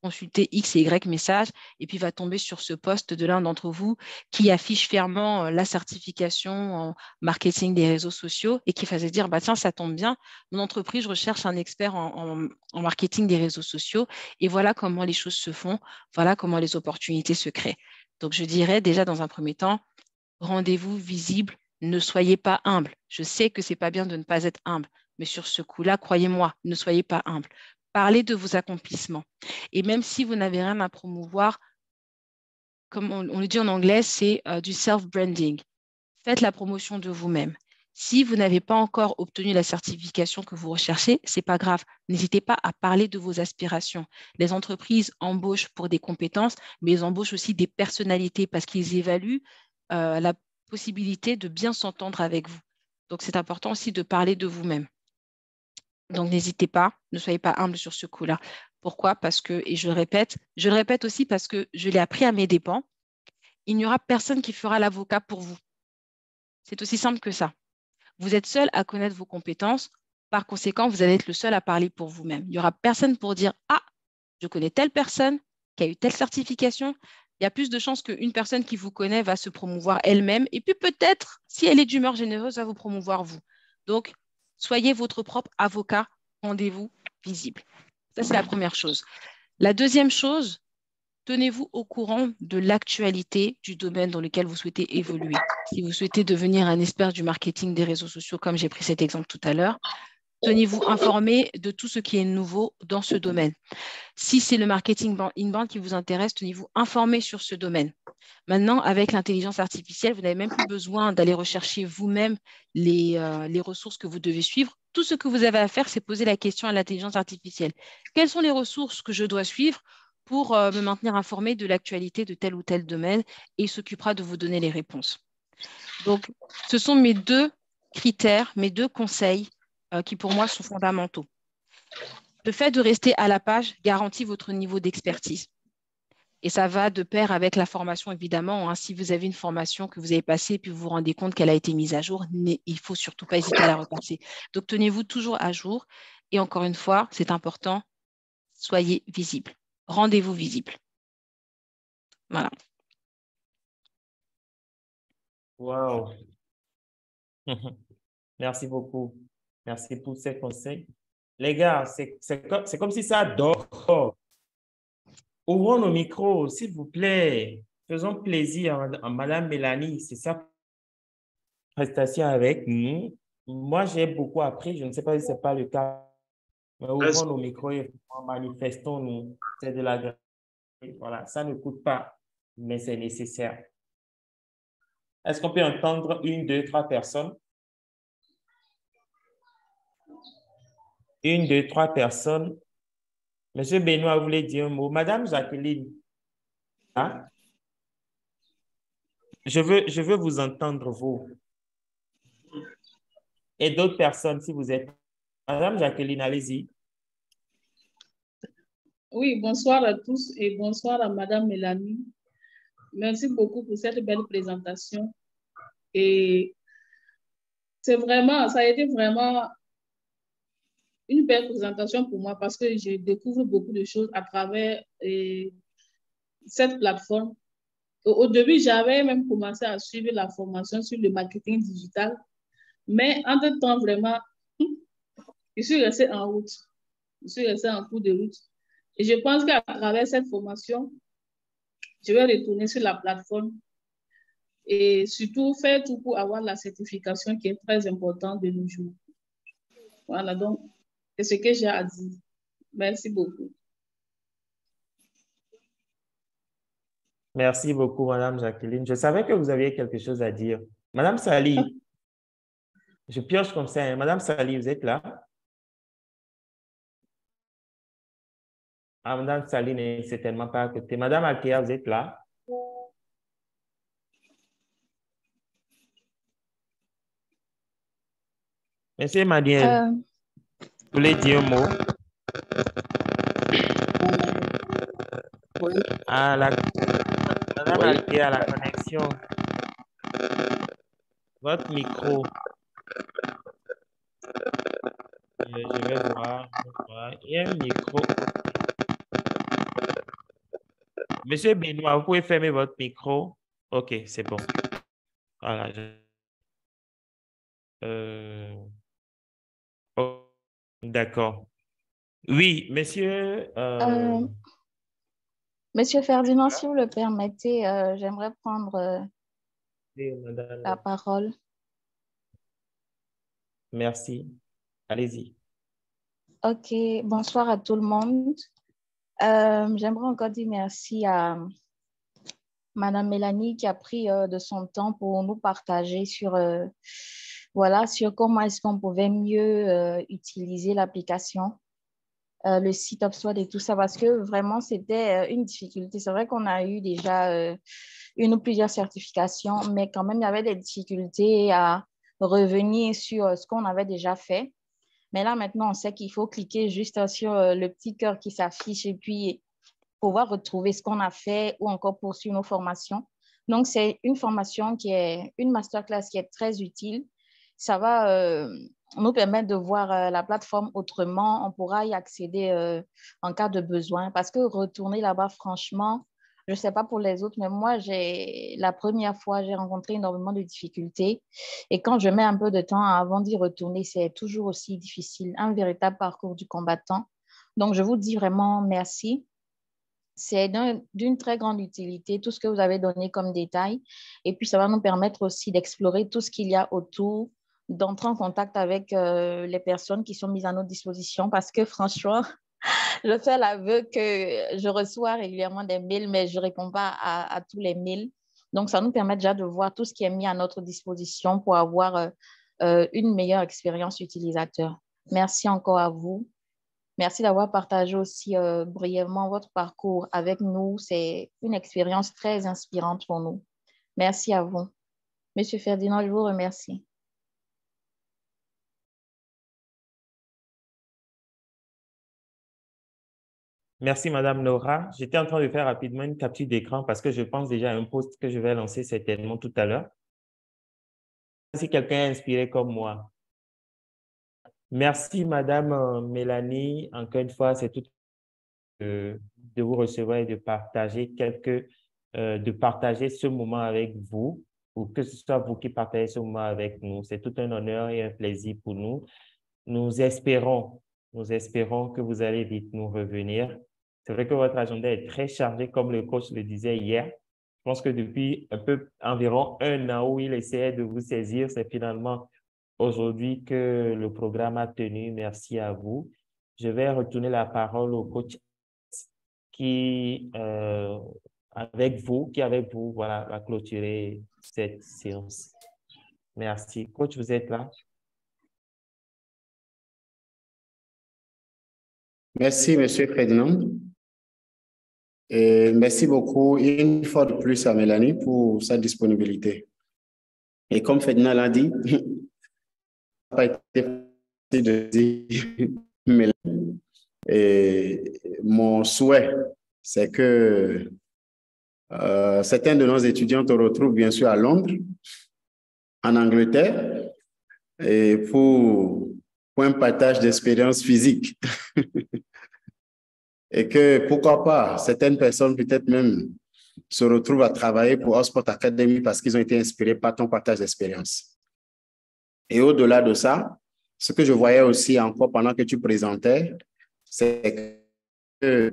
consulter X et Y messages et puis va tomber sur ce poste de l'un d'entre vous qui affiche fièrement la certification en marketing des réseaux sociaux et qui faisait dire, bah, tiens, ça tombe bien, mon entreprise recherche un expert en marketing des réseaux sociaux et voilà comment les choses se font, voilà comment les opportunités se créent. Donc, je dirais déjà dans un premier temps, rendez-vous visible, ne soyez pas humble. Je sais que ce n'est pas bien de ne pas être humble, mais sur ce coup-là, croyez-moi, ne soyez pas humble. Parlez de vos accomplissements. Et même si vous n'avez rien à promouvoir, comme on le dit en anglais, c'est du self-branding. Faites la promotion de vous-même. Si vous n'avez pas encore obtenu la certification que vous recherchez, ce n'est pas grave. N'hésitez pas à parler de vos aspirations. Les entreprises embauchent pour des compétences, mais ils embauchent aussi des personnalités parce qu'ils évaluent la possibilité de bien s'entendre avec vous. Donc, c'est important aussi de parler de vous-même. Donc, n'hésitez pas, ne soyez pas humble sur ce coup-là. Pourquoi? Parce que, et je le répète aussi parce que je l'ai appris à mes dépens, il n'y aura personne qui fera l'avocat pour vous. C'est aussi simple que ça. Vous êtes seul à connaître vos compétences. Par conséquent, vous allez être le seul à parler pour vous-même. Il n'y aura personne pour dire « Ah, je connais telle personne qui a eu telle certification ». Il y a plus de chances qu'une personne qui vous connaît va se promouvoir elle-même. Et puis peut-être, si elle est d'humeur généreuse, va vous promouvoir vous. Donc, soyez votre propre avocat. Rendez-vous visible. Ça, c'est la première chose. La deuxième chose, tenez-vous au courant de l'actualité du domaine dans lequel vous souhaitez évoluer. Si vous souhaitez devenir un expert du marketing des réseaux sociaux, comme j'ai pris cet exemple tout à l'heure, tenez-vous informé de tout ce qui est nouveau dans ce domaine. Si c'est le marketing inbound qui vous intéresse, tenez-vous informé sur ce domaine. Maintenant, avec l'intelligence artificielle, vous n'avez même plus besoin d'aller rechercher vous-même les ressources que vous devez suivre. Tout ce que vous avez à faire, c'est poser la question à l'intelligence artificielle. Quelles sont les ressources que je dois suivre pour me maintenir informé de l'actualité de tel ou tel domaine et il s'occupera de vous donner les réponses. Donc, ce sont mes deux critères, mes deux conseils qui pour moi sont fondamentaux. Le fait de rester à la page garantit votre niveau d'expertise. Et ça va de pair avec la formation, évidemment. Hein. Si vous avez une formation que vous avez passée et puis vous vous rendez compte qu'elle a été mise à jour, il ne faut surtout pas hésiter à la repasser. Donc, tenez-vous toujours à jour. Et encore une fois, c'est important, soyez visible. Rendez-vous visible. Voilà. Wow. Merci beaucoup. Merci pour ces conseils. Les gars, c'est comme si ça dort. Ouvrons nos micros, s'il vous plaît. Faisons plaisir à Madame Mélanie. C'est sa prestation avec nous. Moi, j'ai beaucoup appris. Je ne sais pas si ce n'est pas le cas. Mais ouvrons nos micros et manifestons-nous. C'est de la grâce. Voilà, ça ne coûte pas, mais c'est nécessaire. Est-ce qu'on peut entendre une, deux, trois personnes? Une, deux, trois personnes. Monsieur Benoît voulait dire un mot. Madame Jacqueline, hein? Je veux vous entendre, vous. Et d'autres personnes, si vous êtes. Madame Jacqueline, allez-y. Oui, bonsoir à tous et bonsoir à Madame Mélanie. Merci beaucoup pour cette belle présentation. Et ça a été vraiment une belle présentation pour moi parce que je découvre beaucoup de choses à travers cette plateforme. Au début, j'avais même commencé à suivre la formation sur le marketing digital, mais entre-temps, vraiment, je suis restée en route. Je suis restée en cours de route. Et je pense qu'à travers cette formation, je vais retourner sur la plateforme et surtout faire tout pour avoir la certification qui est très importante de nos jours. Voilà, donc, c'est ce que j'ai à dire. Merci beaucoup. Merci beaucoup, Madame Jacqueline. Je savais que vous aviez quelque chose à dire. Madame Sali, je pioche comme ça. Hein. Madame Sali, vous êtes là? Ah, Madame Sali n'est certainement pas à côté. Madame Althea, vous êtes là? Monsieur Emmanuel, vous voulez dire un mot? Oui. Ah, Madame Althea, la connexion. Votre micro. Je vais voir. Il y a un micro. Monsieur Benoît, vous pouvez fermer votre micro. OK, c'est bon. Voilà. Oh, d'accord. Oui, monsieur. Monsieur Ferdinand, si vous le permettez, j'aimerais prendre la parole. Merci. Allez-y. OK, bonsoir à tout le monde. J'aimerais encore dire merci à Madame Mélanie qui a pris de son temps pour nous partager sur comment est-ce qu'on pouvait mieux utiliser l'application, le site HubSpot et tout ça, parce que vraiment, c'était une difficulté. C'est vrai qu'on a eu déjà une ou plusieurs certifications, mais quand même, il y avait des difficultés à revenir sur ce qu'on avait déjà fait. Mais là, maintenant, on sait qu'il faut cliquer juste sur le petit cœur qui s'affiche et puis pouvoir retrouver ce qu'on a fait ou encore poursuivre nos formations. Donc, c'est une formation qui est une masterclass qui est très utile. Ça va nous permettre de voir la plateforme autrement. On pourra y accéder en cas de besoin parce que retourner là-bas, franchement, je ne sais pas pour les autres, mais moi, la première fois, j'ai rencontré énormément de difficultés. Et quand je mets un peu de temps avant d'y retourner, c'est toujours aussi difficile, un véritable parcours du combattant. Donc, je vous dis vraiment merci. C'est d'une très grande utilité, tout ce que vous avez donné comme détail. Et puis, ça va nous permettre aussi d'explorer tout ce qu'il y a autour, d'entrer en contact avec les personnes qui sont mises à notre disposition parce que franchement, je fais l'aveu que je reçois régulièrement des mails, mais je ne réponds pas à tous les mails. Donc, ça nous permet déjà de voir tout ce qui est mis à notre disposition pour avoir une meilleure expérience utilisateur. Merci encore à vous. Merci d'avoir partagé aussi brièvement votre parcours avec nous. C'est une expérience très inspirante pour nous. Merci à vous. Monsieur Ferdinand, je vous remercie. Merci, Madame Laura. J'étais en train de faire rapidement une capture d'écran parce que je pense déjà à un post que je vais lancer certainement tout à l'heure. Si quelqu'un est inspiré comme moi. Merci, Madame Mélanie. Encore une fois, c'est tout de vous recevoir et de partager de partager ce moment avec vous, ou que ce soit vous qui partagez ce moment avec nous. C'est tout un honneur et un plaisir pour nous. Nous espérons que vous allez vite nous revenir. C'est vrai que votre agenda est très chargé, comme le coach le disait hier. Je pense que depuis environ 1 an où il essayait de vous saisir, c'est finalement aujourd'hui que le programme a tenu. Merci à vous. Je vais retourner la parole au coach qui, avec vous, voilà, va clôturer cette séance. Merci. Coach, vous êtes là? Merci, Monsieur Ferdinand. Et merci beaucoup une fois de plus à Mélanie pour sa disponibilité. Et comme Ferdinand l'a dit, ça n'a pas été facile de dire Mélanie. Et mon souhait, c'est que certains de nos étudiants te retrouvent bien sûr à Londres, en Angleterre, et pour un partage d'expériences physiques. Et que, pourquoi pas, certaines personnes peut-être même se retrouvent à travailler pour Oxford Academy parce qu'ils ont été inspirés par ton partage d'expérience. Et au-delà de ça, ce que je voyais aussi encore pendant que tu présentais, c'est que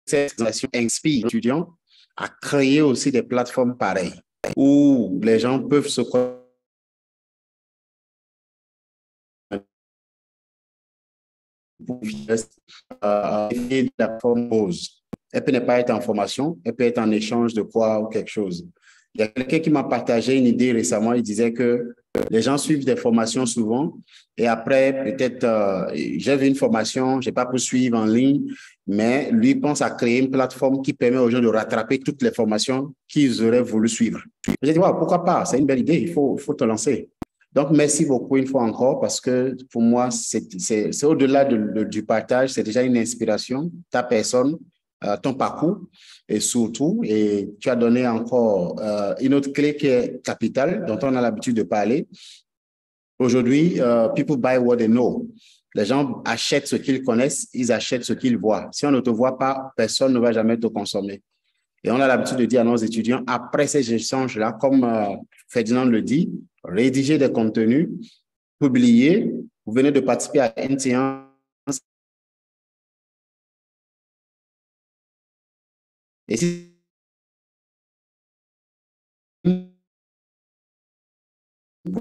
cette organisation inspire les étudiants à créer aussi des plateformes pareilles où les gens peuvent se de la forme pause. Elle peut ne pas être en formation, elle peut être en échange de quoi ou quelque chose. Il y a quelqu'un qui m'a partagé une idée récemment, il disait que les gens suivent des formations souvent et après, peut-être, j'ai vu une formation, je n'ai pas pu suivre en ligne, mais lui pense à créer une plateforme qui permet aux gens de rattraper toutes les formations qu'ils auraient voulu suivre. J'ai dit, wow, pourquoi pas, c'est une belle idée, il faut te lancer. Donc, merci beaucoup une fois encore parce que pour moi, c'est au-delà du partage, c'est déjà une inspiration, ta personne, ton parcours et surtout, et tu as donné encore une autre clé qui est capitale, dont on a l'habitude de parler. Aujourd'hui, people buy what they know. Les gens achètent ce qu'ils connaissent, ils achètent ce qu'ils voient. Si on ne te voit pas, personne ne va jamais te consommer. Et on a l'habitude de dire à nos étudiants, après ces échanges-là, comme Ferdinand le dit, rédiger des contenus, publier, vous venez de participer à une séance et si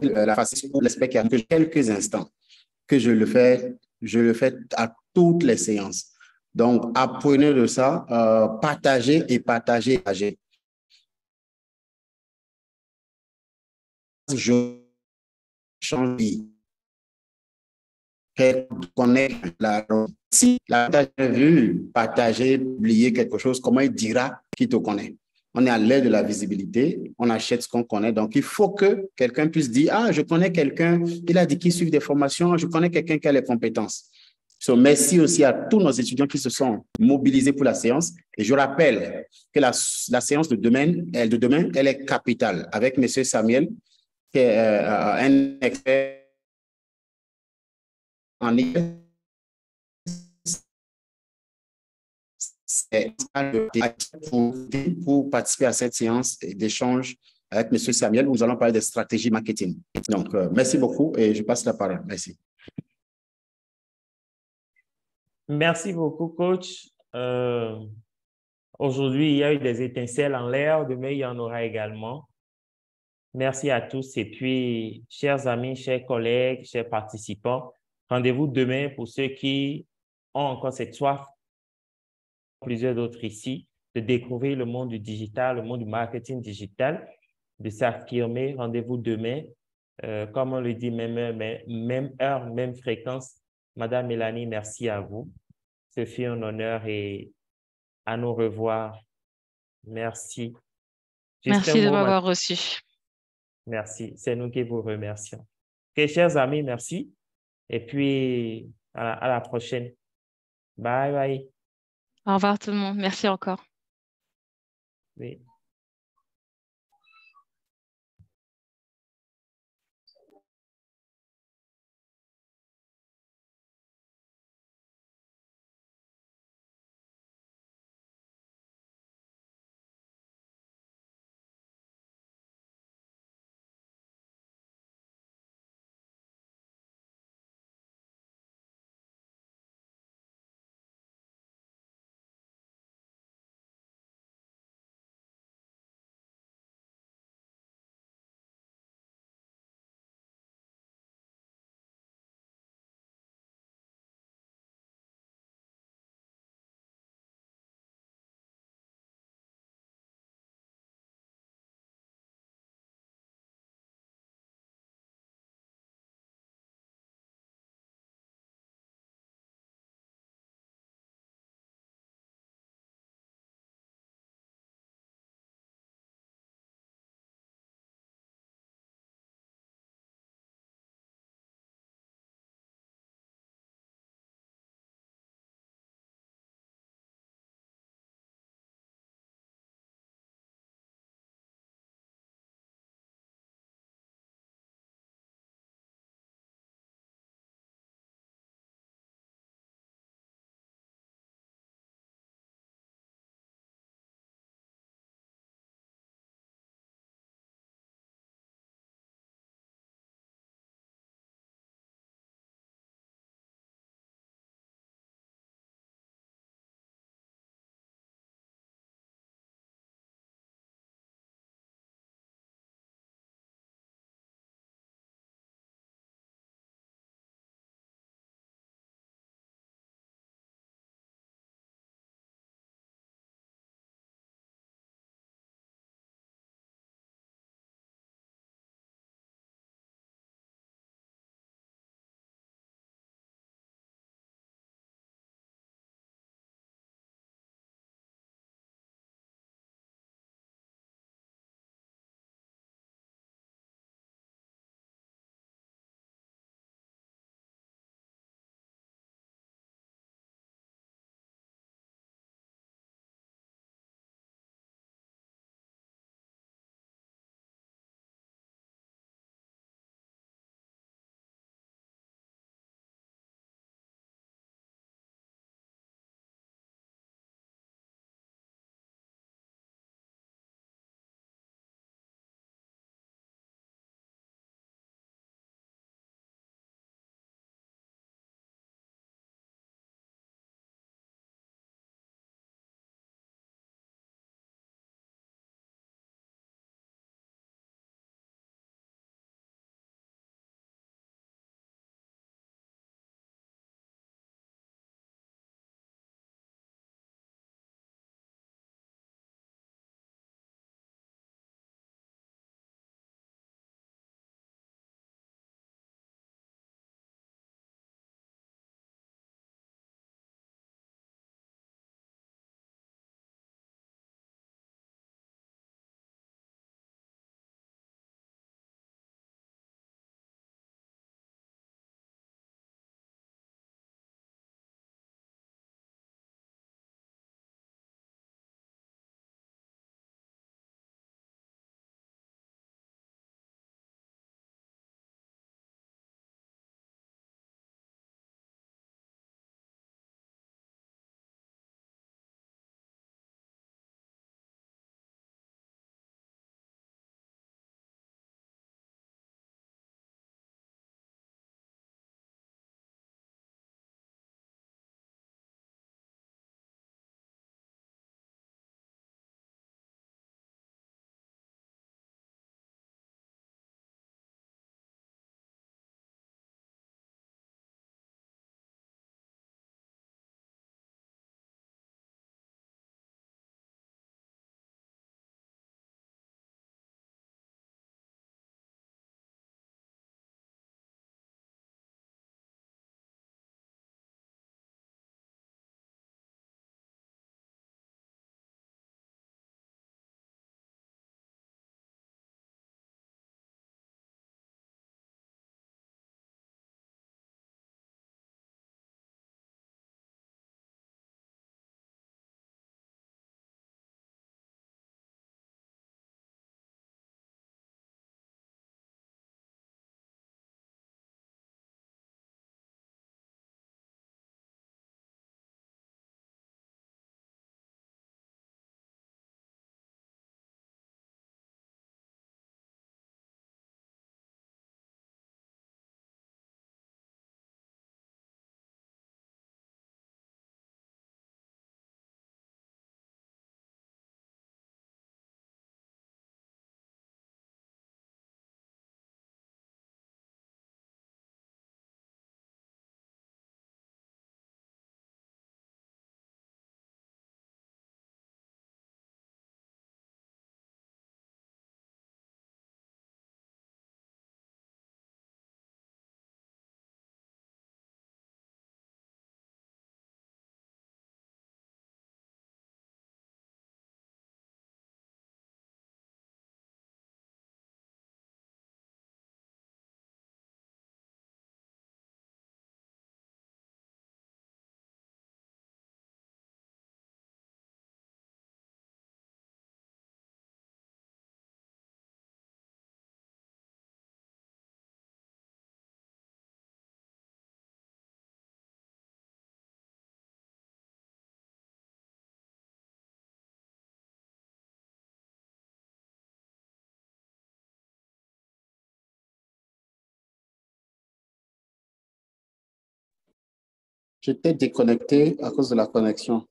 la facilité pour l'aspect qui a quelques instants que je le fais à toutes les séances. Donc, apprenez de ça, partagez et partagez. Je change de vie. Connaître si la vu, partager, publier quelque chose, comment il dira qu'il te connaît? On est à l'ère de la visibilité, on achète ce qu'on connaît. Donc, il faut que quelqu'un puisse dire, ah, je connais quelqu'un, il a dit qu'il suit des formations, je connais quelqu'un qui a les compétences. So, merci aussi à tous nos étudiants qui se sont mobilisés pour la séance. Et je rappelle que la séance de demain, elle est capitale avec M. Samuel, qui est un expert en pour participer à cette séance d'échange avec M. Samuel, nous allons parler de stratégie marketing. Donc, merci beaucoup et je passe la parole. Merci. Merci beaucoup, coach. Aujourd'hui, il y a eu des étincelles en l'air. Demain, il y en aura également. Merci à tous. Et puis, chers amis, chers collègues, chers participants, rendez-vous demain pour ceux qui ont encore cette soif, plusieurs d'autres ici, de découvrir le monde du digital, le monde du marketing digital, de s'affirmer. Rendez-vous demain. Comme on le dit, même heure, même fréquence. Madame Mélanie, merci à vous. Ce fut un honneur et à nous revoir. Merci. Merci de m'avoir reçu. Merci. C'est nous qui vous remercions. Okay, chers amis, merci. Et puis, à la prochaine. Bye bye. Au revoir tout le monde. Merci encore. Oui. J'étais déconnecté à cause de la connexion.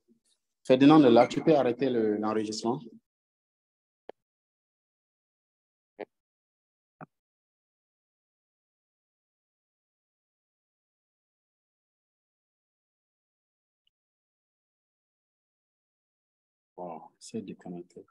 Ferdinand, là, tu peux arrêter l'enregistrement? Wow, c'est déconnecté.